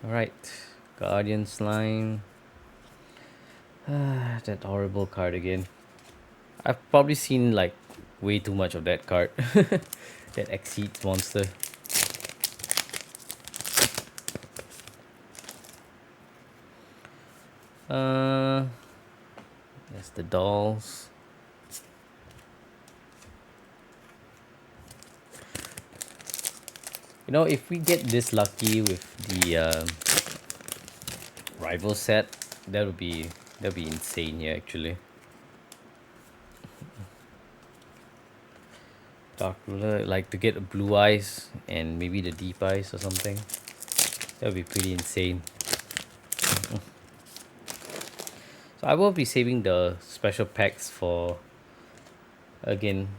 Alright, Guardian Slime. That horrible card again. I've probably seen like way too much of that card. That Exceeds monster. That's the dolls. You know, if we get this lucky with the rival set, that'll be insane here actually. Dark ruler, like to get a blue eyes and maybe the deep eyes or something. That would be pretty insane. So I will be saving the special packs for again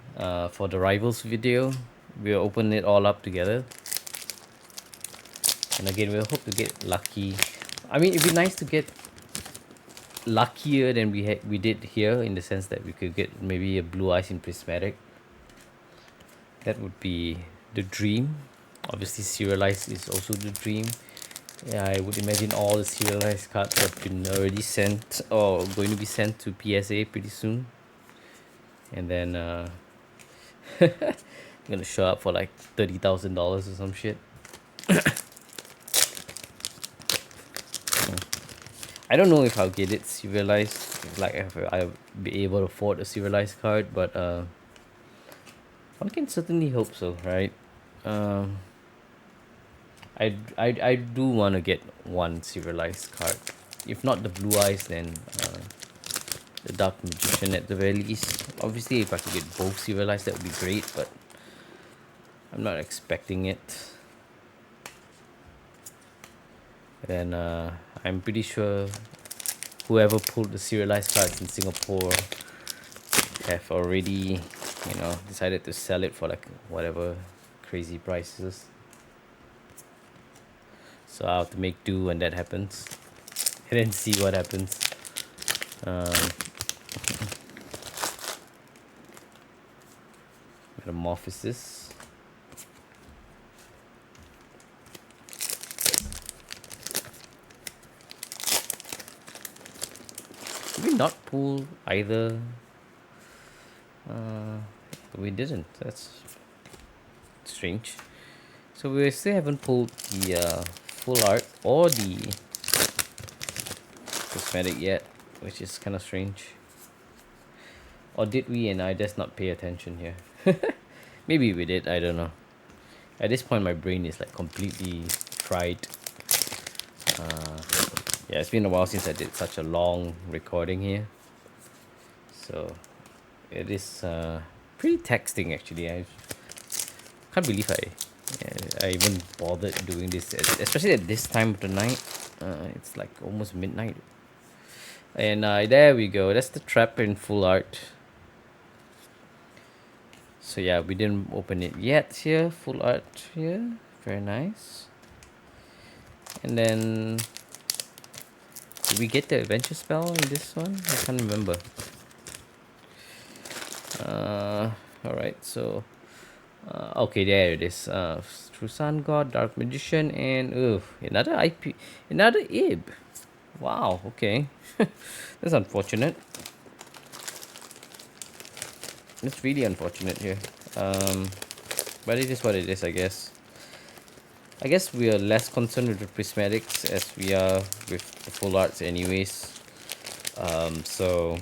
for the rivals video. We'll open it all up together. And again, we'll hope to get lucky. I mean, it'd be nice to get luckier than we did here, in the sense that we could get maybe a blue eyes in Prismatic. That would be the dream. Obviously, serialized is also the dream. Yeah, I would imagine all the serialized cards have been already sent or going to be sent to PSA pretty soon. And then I'm gonna show up for like $30,000 or some shit. I don't know if I'll get it serialized, like if I'll be able to afford a serialized card, but one can certainly hope so, right? I do want to get one serialized card. If not the blue eyes, then the Dark Magician at the very least. Obviously, if I could get both serialized, that would be great, but I'm not expecting it. And I'm pretty sure whoever pulled the serialized cards in Singapore have already, decided to sell it for like whatever crazy prices. So I'll have to make do when that happens, and then see what happens. Metamorphosis. Did we not pull either? We didn't. That's strange. So we still haven't pulled the full art or the cosmetic yet, which is kind of strange. Or did we and I just not pay attention here? Maybe we did, I don't know. At this point my brain is like completely fried. Yeah, it's been a while since I did such a long recording here. So it is pretty taxing actually. I can't believe I even bothered doing this, especially at this time of the night. It's like almost midnight. And there we go. That's the trap in full art. So yeah, we didn't open it yet here. Full art here. Very nice. And then did we get the adventure spell in this one? I can't remember. Alright, so okay, there it is. True Sun God, Dark Magician, and another IP, another Ib. Wow, okay. That's unfortunate. It's really unfortunate here. But it is what it is, I guess. I guess we are less concerned with the prismatics as we are with the full arts anyways. So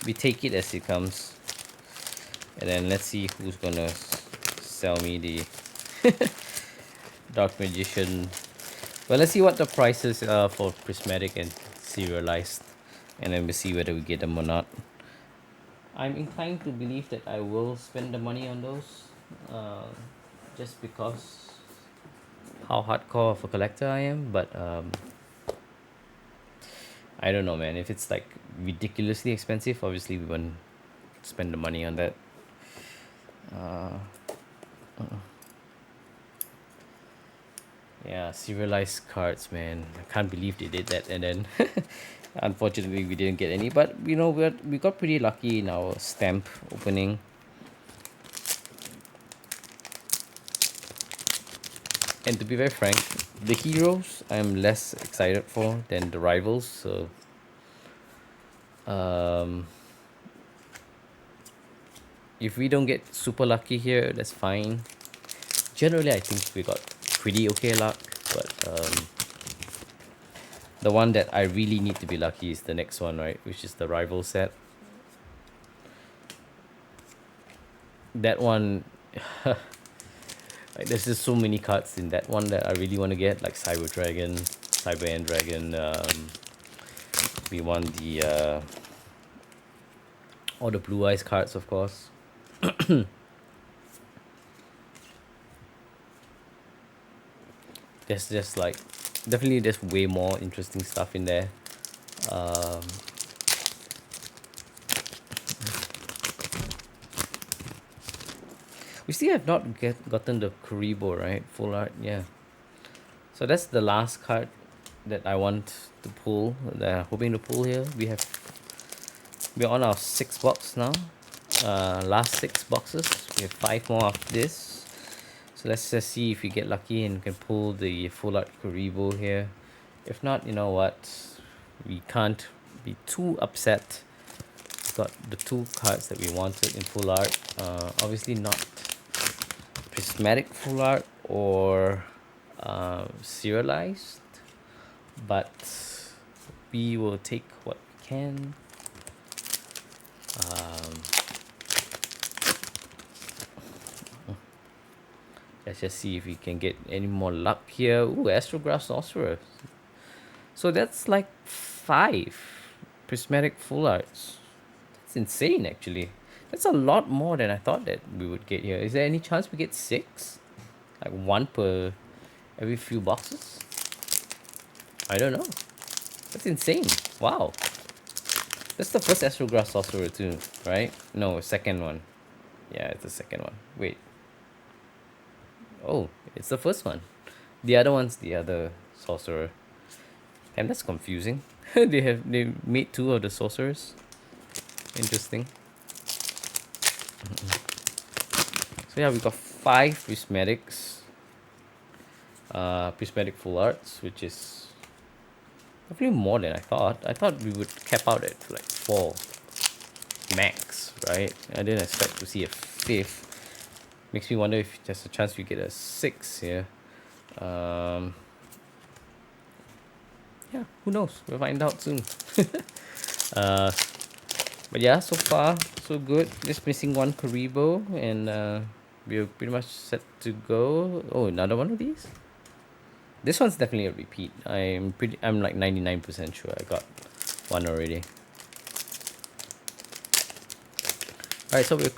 we take it as it comes. And then let's see who's gonna sell me the Dark Magician. Well, let's see what the prices are for prismatic and serialized, and then we'll see whether we get them or not. I'm inclined to believe that I will spend the money on those, just because how hardcore of a collector I am. But I don't know, man. If it's like ridiculously expensive, obviously we won't spend the money on that. Yeah, serialized cards, man. I can't believe they did that, and then unfortunately we didn't get any. But you know, we got pretty lucky in our stamp opening. And to be very frank, the heroes I'm less excited for than the rivals. So if we don't get super lucky here, that's fine. Generally, I think we got pretty okay luck, but the one that I really need to be lucky is the next one, right? Which is the rival set. That one, like, there's just so many cards in that one that I really want to get, like Cyber Dragon, Cyber End Dragon. We want the all the Blue Eyes cards, of course. There's just like definitely there's way more interesting stuff in there. We still have not gotten the Kuribo, right? Full art, yeah. So that's the last card that I want to pull, that I'm hoping to pull here. We're on our 6th box now. Last 6 boxes. We have 5 more after this. So let's just see if we get lucky and can pull the full art Kuribo here. If not, you know what? We can't be too upset. We've got the 2 cards that we wanted in full art. Obviously not prismatic full art or serialized, but we will take what we can. Let's just see if we can get any more luck here. Ooh, Astrograph Sorcerer. So that's like 5 prismatic full arts. That's insane, actually. That's a lot more than I thought that we would get here. Is there any chance we get 6? Like 1 per every few boxes? I don't know. That's insane. Wow. That's the first Astrograph Sorcerer too, right? No, second one. Yeah, it's the second one. Wait. Oh, it's the first one. The other one's the other sorcerer. Damn, that's confusing. They made 2 of the sorcerers. Interesting. So yeah, we got 5 prismatics. Prismatic full arts, which is definitely more than I thought. I thought we would cap out at like 4 max, right? I didn't expect to see a 5th. Makes me wonder if there's a chance we get a 6 here. Yeah, who knows? We'll find out soon. But yeah, so far so good. Just missing 1 Kuribo, and we're pretty much set to go. Oh, another one of these. This one's definitely a repeat. I'm like 99% sure I got 1 already. Alright, so we're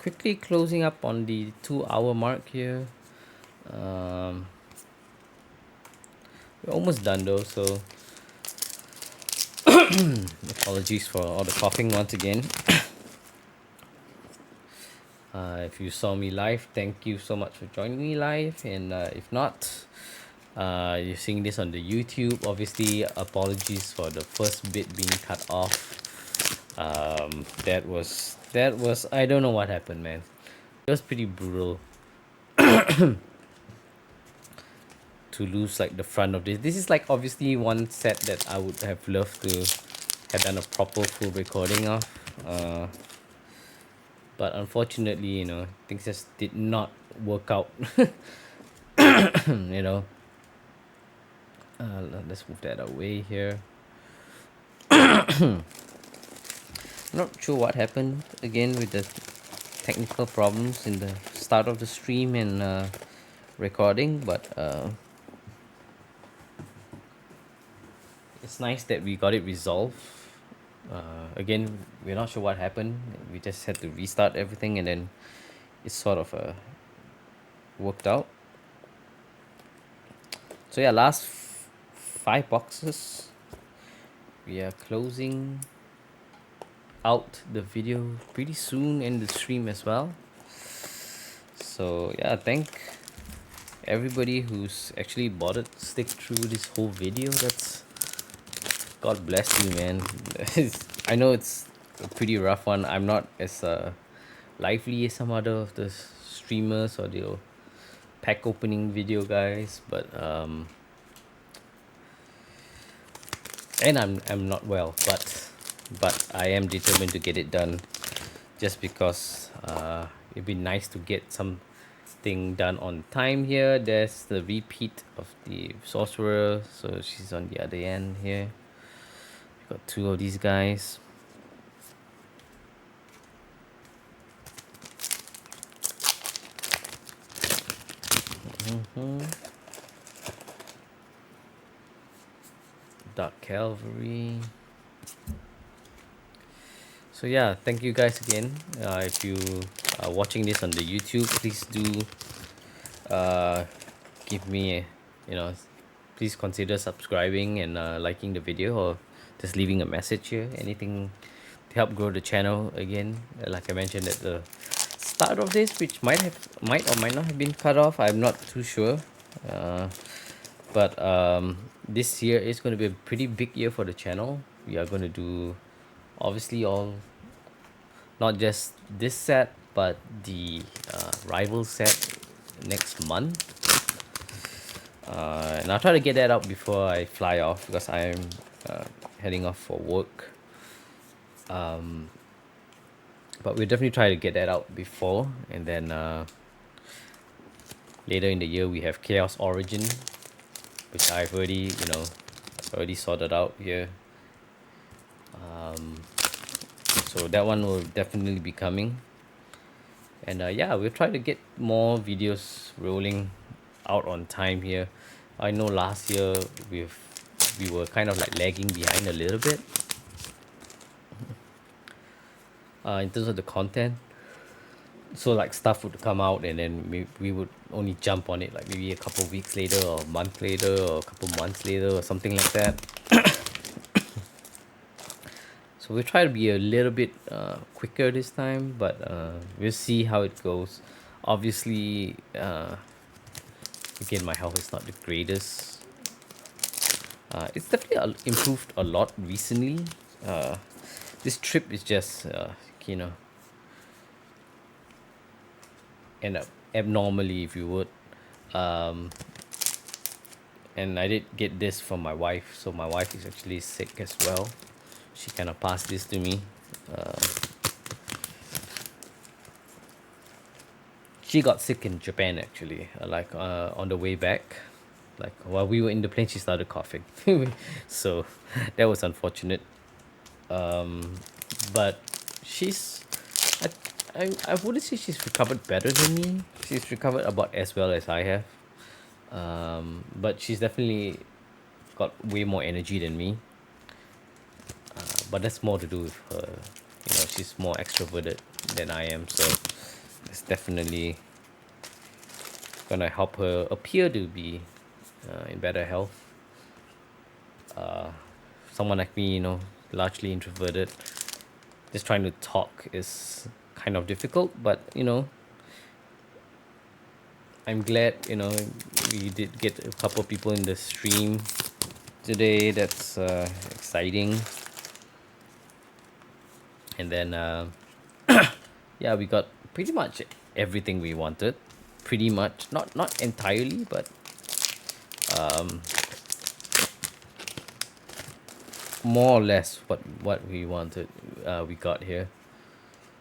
quickly closing up on the 2-hour mark here. We're almost done though, so Apologies for all the coughing once again. If you saw me live, thank you so much for joining me live. And if not, you're seeing this on the YouTube. Obviously, apologies for the first bit being cut off. That was I don't know what happened, man. It was pretty brutal to lose like the front of this. This is like obviously one set that I would have loved to have done a proper full recording of. But unfortunately, you know, things just did not work out. You know, let's move that away here. Not sure what happened again with the technical problems in the start of the stream and recording, but it's nice that we got it resolved. Again, we're not sure what happened. We just had to restart everything, and then it sort of worked out. So yeah, last 5 boxes. We are closing out the video pretty soon, and the stream as well. So yeah, thank everybody who's actually bothered to stick through this whole video. That's God bless you, man. I know it's a pretty rough one. I'm not as lively as some other of the streamers or the pack opening video guys, but and I'm not well, but I am determined to get it done, just because it'd be nice to get something done on time here. There's the repeat of the sorcerer, so she's on the other end here. Got 2 of these guys. Dark Cavalry. So yeah, thank you guys again. If you are watching this on the YouTube, please do give me please consider subscribing and liking the video, or just leaving a message here, anything to help grow the channel. Again, like I mentioned at the start of this, which might or might not have been cut off, I'm not too sure. But this year is going to be a pretty big year for the channel. We are going to do obviously not just this set, but the rival set next month. And I'll try to get that out before I fly off, because I'm heading off for work. But we'll definitely try to get that out before, and then later in the year we have Chaos Origin, which I've already sorted out here. So that one will definitely be coming, and yeah, we'll try to get more videos rolling out on time here. I know last year we were kind of like lagging behind a little bit in terms of the content. So like stuff would come out, and then we would only jump on it like maybe a couple of weeks later, or a month later, or a couple months later, or something like that. So we'll try to be a little bit quicker this time, but we'll see how it goes. Obviously, again, my health is not the greatest. It's definitely improved a lot recently. This trip is just, end up abnormally, if you would. And I did get this from my wife, so my wife is actually sick as well. She kind of passed this to me. She got sick in Japan actually, on the way back. Like while we were in the plane, she started coughing. So that was unfortunate. But I wouldn't say she's recovered better than me. She's recovered about as well as I have. But she's definitely got way more energy than me. But that's more to do with her. She's more extroverted than I am, so it's definitely gonna help her appear to be in better health. Someone like me, largely introverted. Just trying to talk is kind of difficult, but you know, I'm glad, you know, we did get a couple people in the stream today. That's exciting. And then yeah, we got pretty much everything we wanted. Pretty much, not entirely, but um, more or less what we wanted. We got here.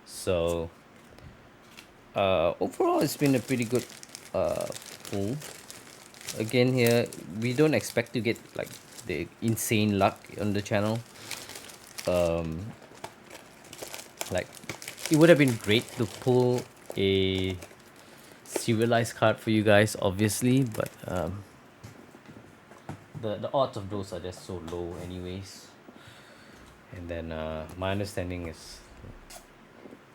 So overall, it's been a pretty good pull. Again, here we don't expect to get like the insane luck on the channel. Like it would have been great to pull a serialized card for you guys, obviously, but the odds of those are just so low anyways. And then my understanding is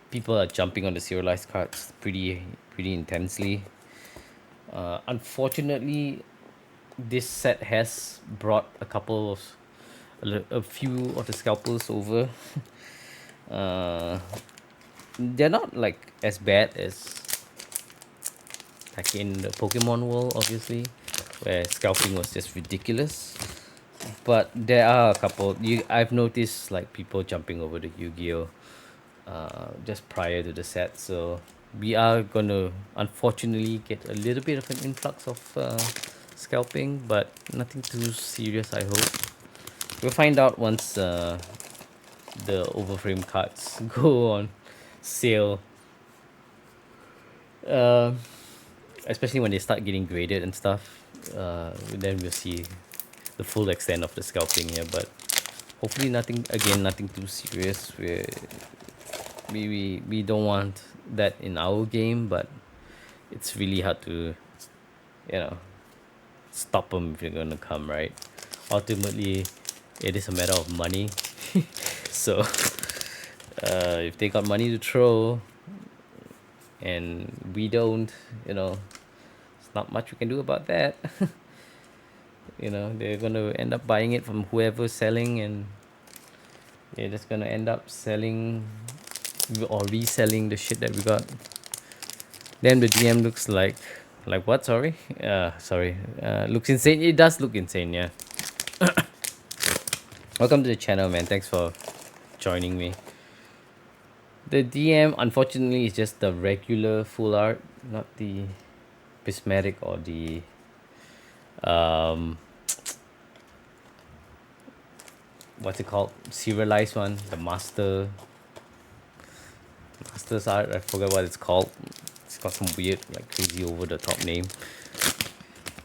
people are jumping on the serialized cards pretty intensely. Unfortunately, this set has brought a few of the scalpers over. They're not like as bad as like in the Pokemon world, obviously, where scalping was just ridiculous. But there are a couple. I've noticed like people jumping over the Yu-Gi-Oh just prior to the set, so we are gonna unfortunately get a little bit of an influx of scalping, but nothing too serious, I hope. We'll find out once the overframe cards go on sale, uh, especially when they start getting graded and stuff. Then we'll see the full extent of the scalping here, but hopefully nothing too serious. We don't want that in our game, but it's really hard to, you know, stop them if you're gonna come, right? Ultimately, it is a matter of money. So if they got money to throw and we don't, you know, there's not much we can do about that. You know, they're gonna end up buying it from whoever's selling, and they're just gonna end up selling or reselling the shit that we got. Then the DM looks like what? Sorry, looks insane. It does look insane, yeah. Welcome to the channel, man. Thanks for joining me. The DM, unfortunately, is just the regular full art, not the prismatic or the what's it called? Serialized one, the master's art. I forget what it's called. It's got some weird, like crazy over the top name.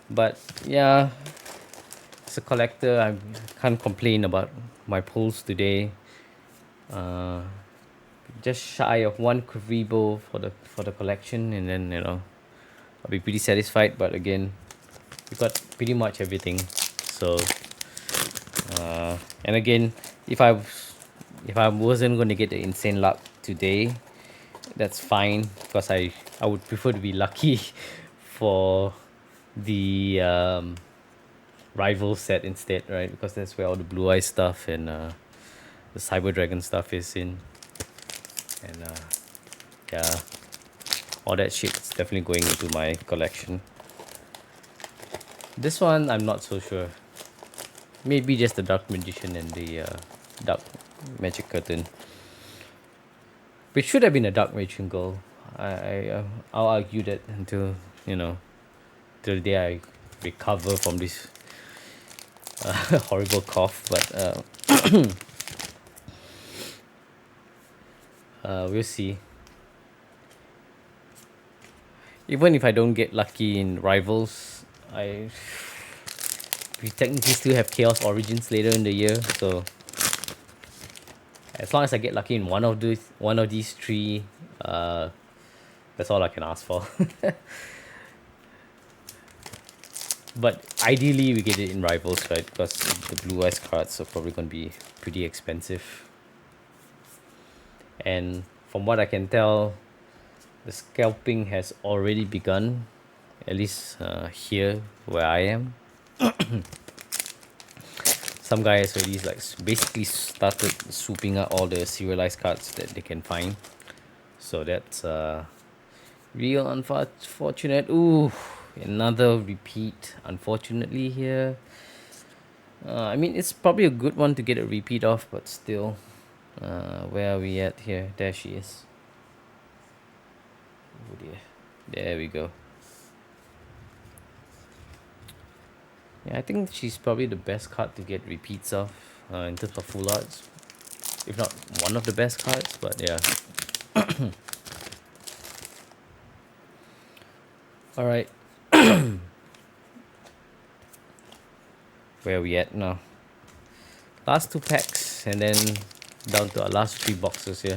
But yeah, as a collector, I can't complain about my pulls today. Just shy of one Kuribo for the collection, and then, you know, I'll be pretty satisfied. But again, we got pretty much everything. So and again, if I wasn't going to get the insane luck today, that's fine, because I would prefer to be lucky for the rival set instead, right? Because that's where all the blue eye stuff and the cyber dragon stuff is in. And yeah, all that shit is definitely going into my collection. This one, I'm not so sure. Maybe just the Dark Magician and the Dark Magic Curtain, which should have been a Dark Magician goal. I'll argue that until, you know, till the day I recover from this horrible cough. But we'll see. Even if I don't get lucky in rivals, we technically still have Chaos Origins later in the year, so as long as I get lucky in one of these three, that's all I can ask for. But ideally we get it in rivals, right? Because the blue eyes cards are probably going to be pretty expensive. And from what I can tell, the scalping has already begun, at least here where I am. some guys already like basically started swooping up all the serialized cards that they can find. So that's real unfortunate. Ooh, another repeat, unfortunately here. I mean, it's probably a good one to get a repeat of, but still. Where are we at here? There she is. Oh dear. There we go. Yeah, I think she's probably the best card to get repeats of in terms of full arts. If not one of the best cards, but yeah. Alright. Where are we at now? Last 2 packs and then down to our last 3 boxes here.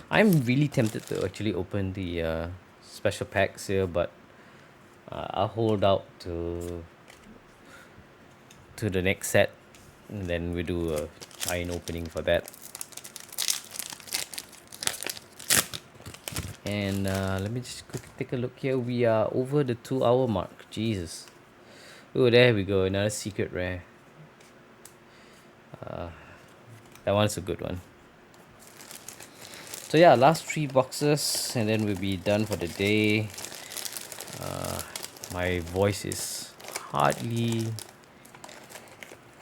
I'm really tempted to actually open the special packs here, but I'll hold out to the next set, and then we do a giant opening for that. And let me just quickly take a look here. We are over the 2-hour mark. Jesus. Oh, there we go. Another secret rare. That one's a good one. So yeah, last 3 boxes and then we'll be done for the day. My voice is hardly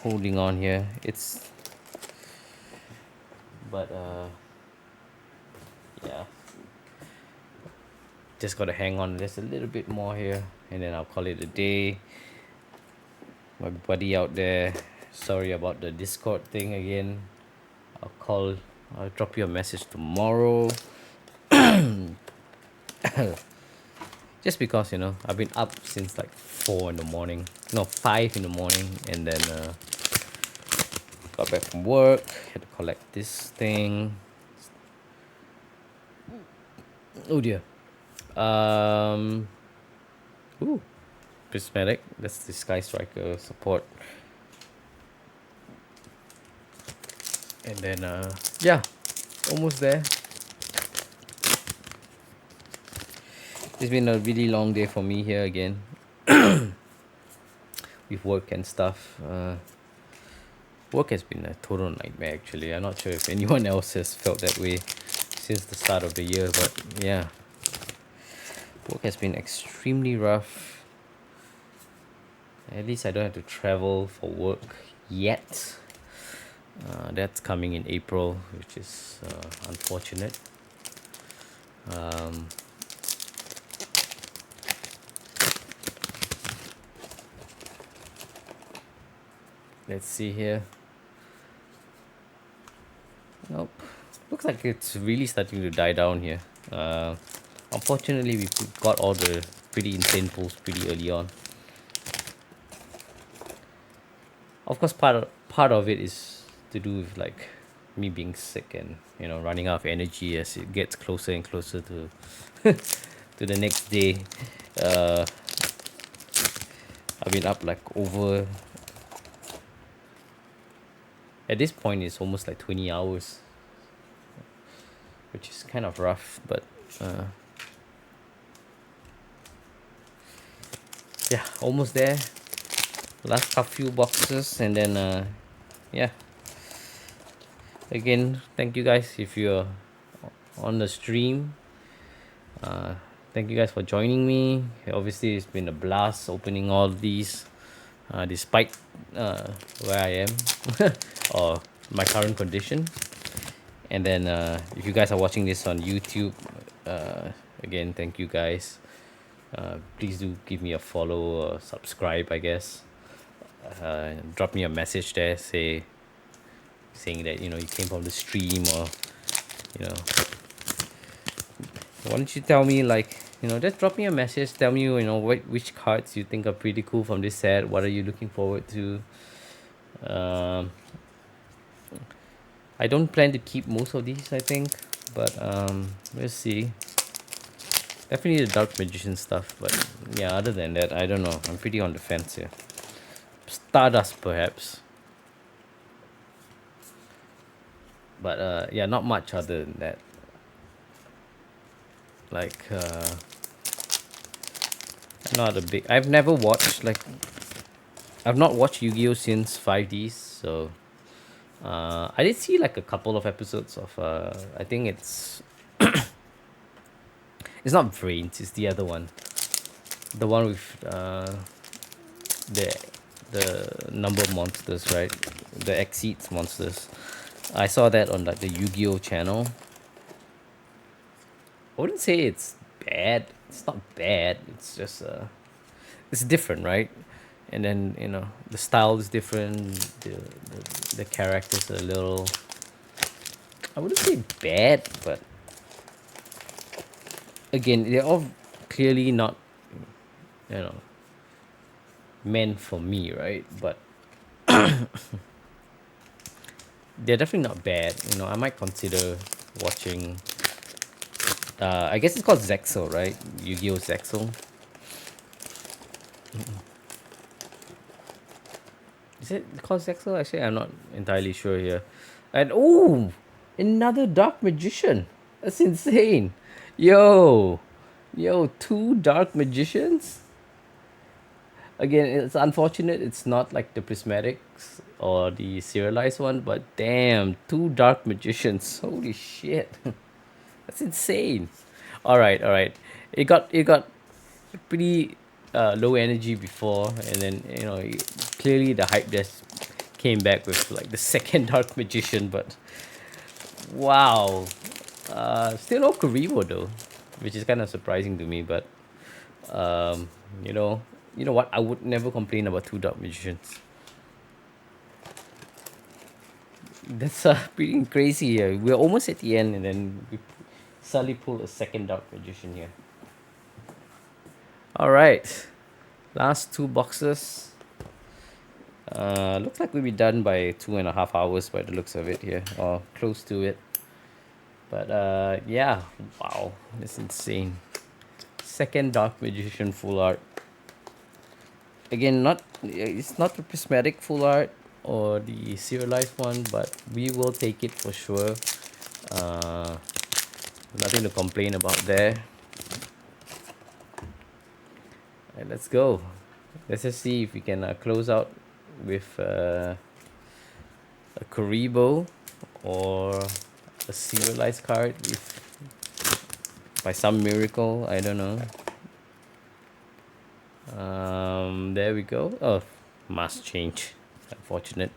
holding on here. But yeah, just gotta hang on. There's a little bit more here and then I'll call it a day. My buddy out there, sorry about the Discord thing again. I'll drop you a message tomorrow. Just because, you know, I've been up since like 4 in the morning. No, 5 in the morning, and then got back from work, had to collect this thing. Oh dear. Ooh, Prismatic. That's the Sky Striker support. And then yeah, almost there. It's been a really long day for me here again. With work and stuff. Work has been a total nightmare actually. I'm not sure if anyone else has felt that way since the start of the year, but yeah. Work has been extremely rough. At least I don't have to travel for work yet. That's coming in April, which is unfortunate. Let's see here. Nope. Looks like it's really starting to die down here. Unfortunately, we got all the pretty insane pulls pretty early on. Of course, part of it is to do with like me being sick and, you know, running out of energy as it gets closer and closer to to the next day. I've been up like over, at this point it's almost like 20 hours, which is kind of rough, but yeah, almost there. Last few boxes and then yeah. Again, thank you guys if you're on the stream. Thank you guys for joining me. Obviously it's been a blast opening all these, despite where I am or my current condition. And then if you guys are watching this on YouTube, again, thank you guys. Please do give me a follow or subscribe, I guess. Drop me a message there, saying that, you know, you came from the stream, or, you know, why don't you tell me, like, you know, just drop me a message, tell me, you know, which cards you think are pretty cool from this set, what are you looking forward to. I don't plan to keep most of these, I think, but we'll see. Definitely the Dark Magician stuff, but yeah, other than that, I don't know. I'm pretty on the fence here. Stardust, perhaps. But yeah, not much other than that. Like, not a big... I've never watched, like, I've not watched Yu-Gi-Oh since 5Ds, so I did see like a couple of episodes of I think it's not Brains, it's the other one, the one with the the number of monsters, right? The exceeds monsters. I saw that on like the Yu-Gi-Oh channel. I wouldn't say it's bad. It's not bad. It's just it's different, right? And then the style is different. The characters are a little. I wouldn't say bad, but again, they're all clearly not, you know, meant for me, right? But they're definitely not bad. I might consider watching. I guess it's called Zexal, right? Yu-Gi-Oh! Zexal. Is it called Zexal? Actually, I'm not entirely sure here. And oh, another Dark Magician. That's insane. Yo, two Dark Magicians. Again, it's unfortunate it's not like the Prismatics or the serialized one, but damn, two Dark Magicians. Holy shit. That's insane. All right. It got pretty low energy before, and then clearly the hype just came back with like the second Dark Magician. But wow, still no Karibo though, which is kind of surprising to me. But um, you know what? I would never complain about two Dark Magicians. That's pretty crazy here. We're almost at the end, and then we suddenly pull a second Dark Magician here. All right, last two boxes. Looks like we'll be done by 2.5 hours by the looks of it here, or close to it. But yeah, wow, that's insane. Second Dark Magician full art. Again, it's not the prismatic full art or the serialized one, but we will take it for sure. Uh, Nothing to complain about there. Right, let's go. Let's just see if we can close out with a Karibo or a serialized card if by some miracle, I don't know. There we go. Oh, mask change. Unfortunate.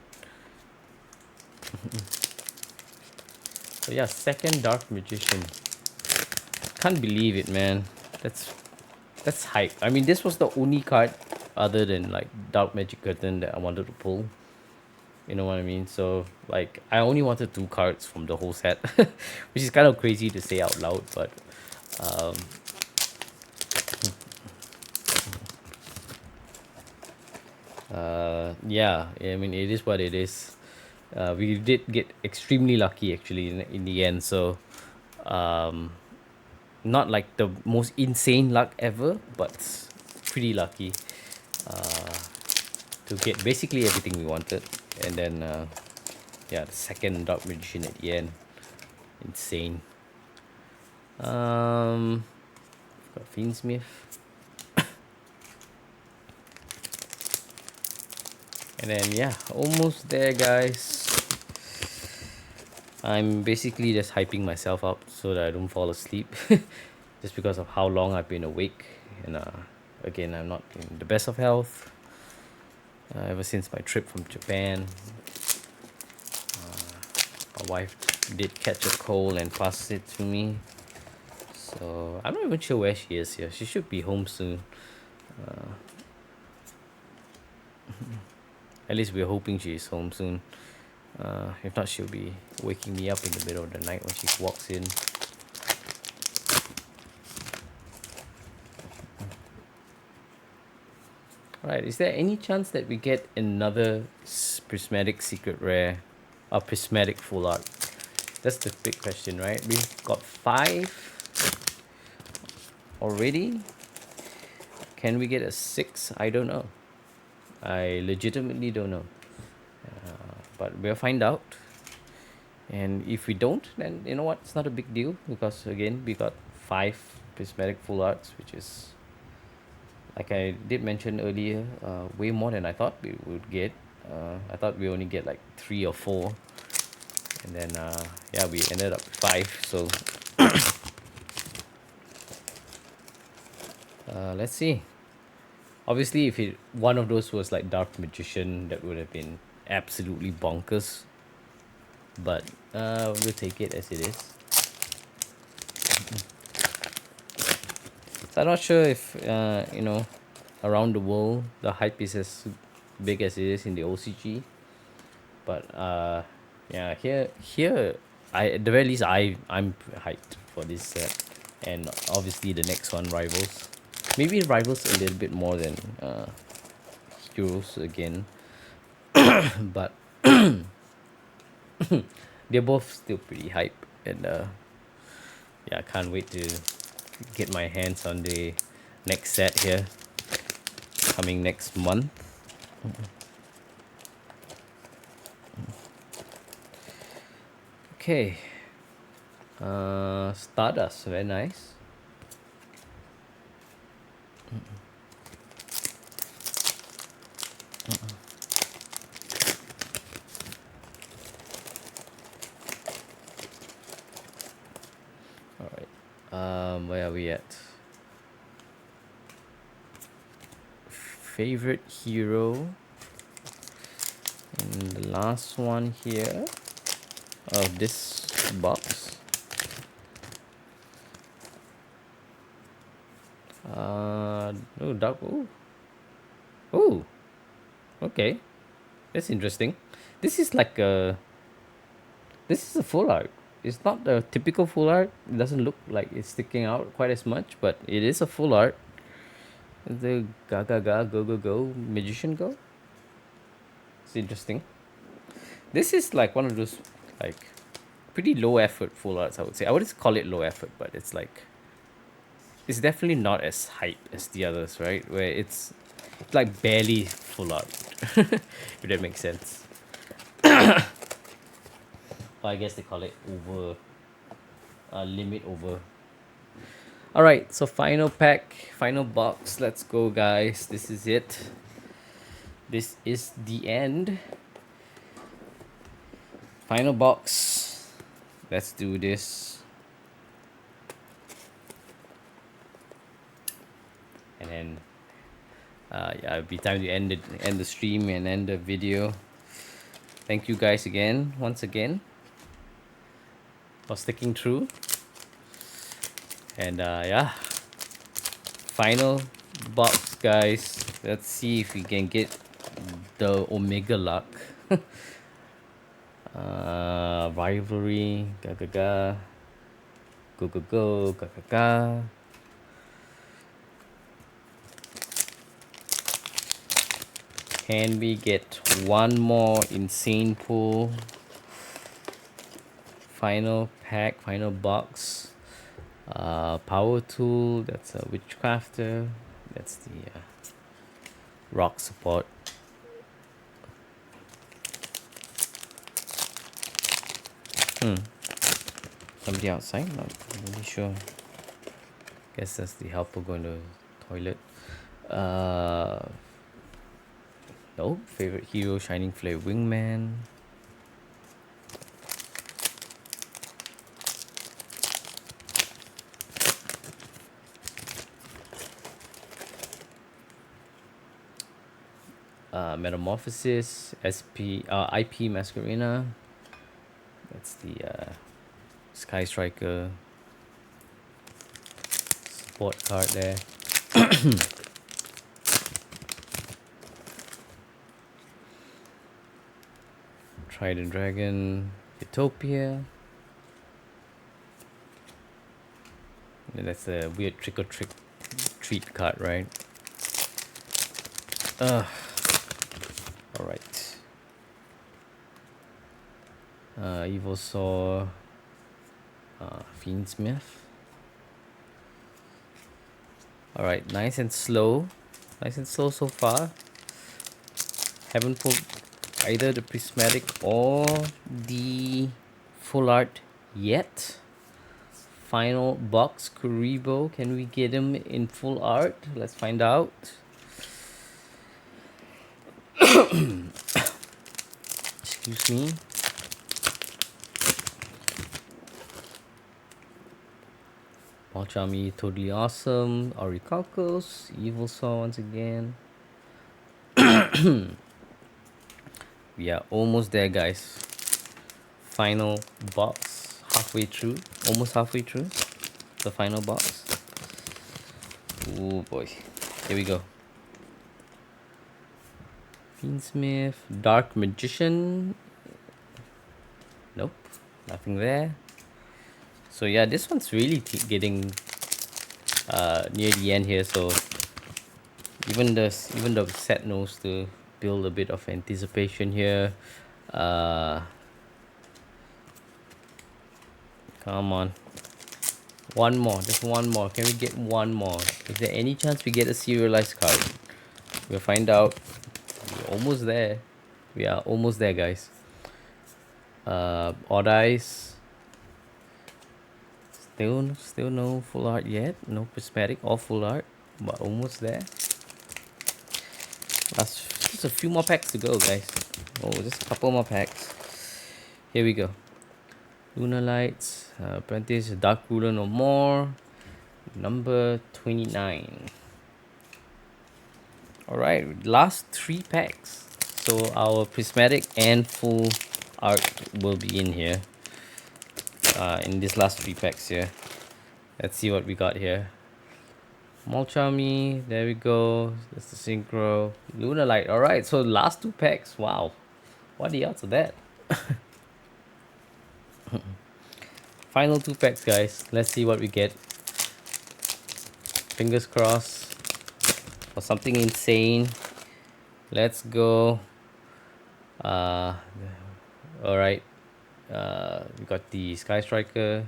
So yeah, second Dark Magician. Can't believe it, man. That's hype. I mean, this was the only card other than like Dark Magic Curtain that I wanted to pull. You know what I mean? So like, I only wanted two cards from the whole set, which is kind of crazy to say out loud, but um, yeah. I mean, it is what it is. We did get extremely lucky actually in the end. So um, not like the most insane luck ever, but pretty lucky uh, to get basically everything we wanted. And then yeah, the second Dark Magician at the end, insane. Got Fiendsmith. And then yeah, almost there, guys. I'm basically just hyping myself up so that I don't fall asleep, just because of how long I've been awake. And again, I'm not in the best of health ever since my trip from Japan. My wife did catch a cold and passed it to me, so I'm not even sure where she is here. She should be home soon. At least we're hoping she is home soon. If not, she'll be waking me up in the middle of the night when she walks in. Alright, is there any chance that we get another prismatic secret rare or prismatic full art? That's the big question, right? We've got 5 already. Can we get a 6? I don't know. I legitimately don't know. But we'll find out. And if we don't, then you know what? It's not a big deal, because again, we got 5 prismatic full arts, which is like I did mention earlier, way more than I thought we would get. I thought we only get like 3 or 4, and then yeah, we ended up with 5. So let's see. Obviously, if one of those was like Dark Magician, that would have been absolutely bonkers. But we'll take it as it is. So I'm not sure if you know, around the world the hype is as big as it is in the OCG. But yeah, here I at the very least I'm hyped for this set, and obviously the next one, Rivals. Maybe Rivals a little bit more than Heroes again, but they're both still pretty hype, and yeah, I can't wait to get my hands on the next set here coming next month. Okay, Stardust, very nice. All right, where are we at? Favorite hero, and the last one here of this box. Oh, dark. Oh, okay, that's interesting. This is like a this is a full art. It's not a typical full art. It doesn't look like it's sticking out quite as much, but it is a full art. The Gaga Ga Go Go Go Magician Go. It's interesting. This is like one of those like pretty low effort full arts, I would say. I wouldn't call it low effort, but it's like it's definitely not as hype as the others, right? Where it's like barely full art. If that makes sense. Or I guess they call it over limit over. All right, so final pack, final box. Let's go, guys. This is it. This is the end. Final box. Let's do this. And then yeah, it'll be time to end the stream and end the video. Thank you guys again, once again, for sticking through. And yeah, final box, guys. Let's see if we can get the Omega luck. Rivalry, ga ga ga, go go go, ga ga ga. Can we get one more insane pull? Final pack, final box. Power tool, that's a witchcrafter. That's the rock support. Somebody outside? Not really sure. Guess that's the helper going to the toilet. Nope. Favorite hero, Shining Flare Wingman. Metamorphosis, IP Masquerena. That's the Sky Striker support card there. Trident Dragon, Utopia. And that's a weird trick or treat card, right? Alright. Evil Saw, Fiendsmith. Alright, nice and slow. Nice and slow so far. Haven't pulled either the Prismatic or the full art yet. final box Kuribo. Can we get him in full art? Let's find out. Excuse me. Malchami, totally awesome. Orichalcos, Evil Saw once again. We are almost there, guys. Final box, halfway through, almost halfway through the final box. Oh boy, here we go. Fiendsmith, Dark Magician. Nope, nothing there. So yeah, this one's really getting near the end here. So even the set knows to build a bit of anticipation here. Come on, one more, just one more. Can we get one more? Is there any chance we get a serialized card? We'll find out. We're almost there. We are almost there, guys. Odd Eyes. Still no full art yet. No prismatic or full art, but almost there. Just a few more packs to go, guys. Oh, just a couple more packs. Here we go. Lunar Lights, Apprentice, Dark Ruler no more. Number 29. Alright, last 3 packs. So our prismatic and full art will be in here. In these last 3 packs here. Let's see what we got here. Molchami, there we go. That's the synchro. Lunar Light. Alright, so last 2 packs. Wow. What are the odds of that? Final 2 packs, guys. Let's see what we get. Fingers crossed for something insane. Let's go. Alright. We got the Sky Striker.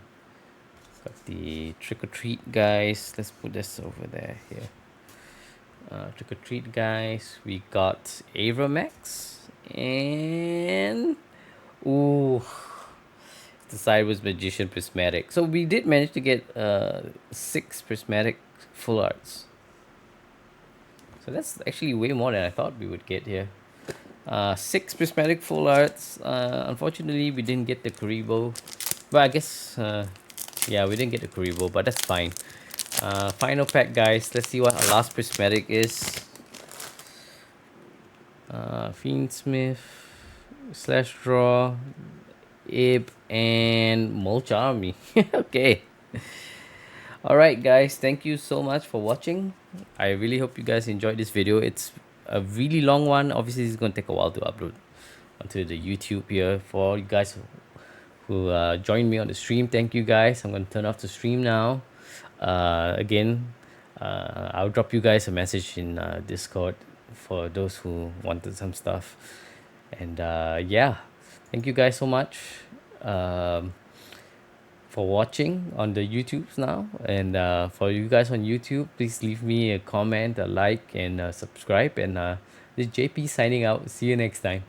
Got the Trick or Treat guys. Let's put this over there here. Trick or Treat guys. We got Avramax and ooh, the Sideways Magician Prismatic. So we did manage to get 6 Prismatic full arts. So that's actually way more than I thought we would get here. 6 Prismatic full arts. Unfortunately, we didn't get the Kuribo. But I guess, yeah, we didn't get the Kuribo, but that's fine. Final pack, guys. Let's see what our last Prismatic is. Fiendsmith, Slash Draw, Abe, and Mulch Army. Okay. Alright, guys. Thank you so much for watching. I really hope you guys enjoyed this video. It's a really long one. Obviously, it's going to take a while to upload onto the YouTube here. For all you guys who joined me on the stream, thank you, guys. I'm going to turn off the stream now. Again, I'll drop you guys a message in Discord for those who wanted some stuff. And yeah, thank you guys so much for watching on the YouTubes now. And for you guys on YouTube, please leave me a comment, a like, and subscribe. And this is JP signing out. See you next time.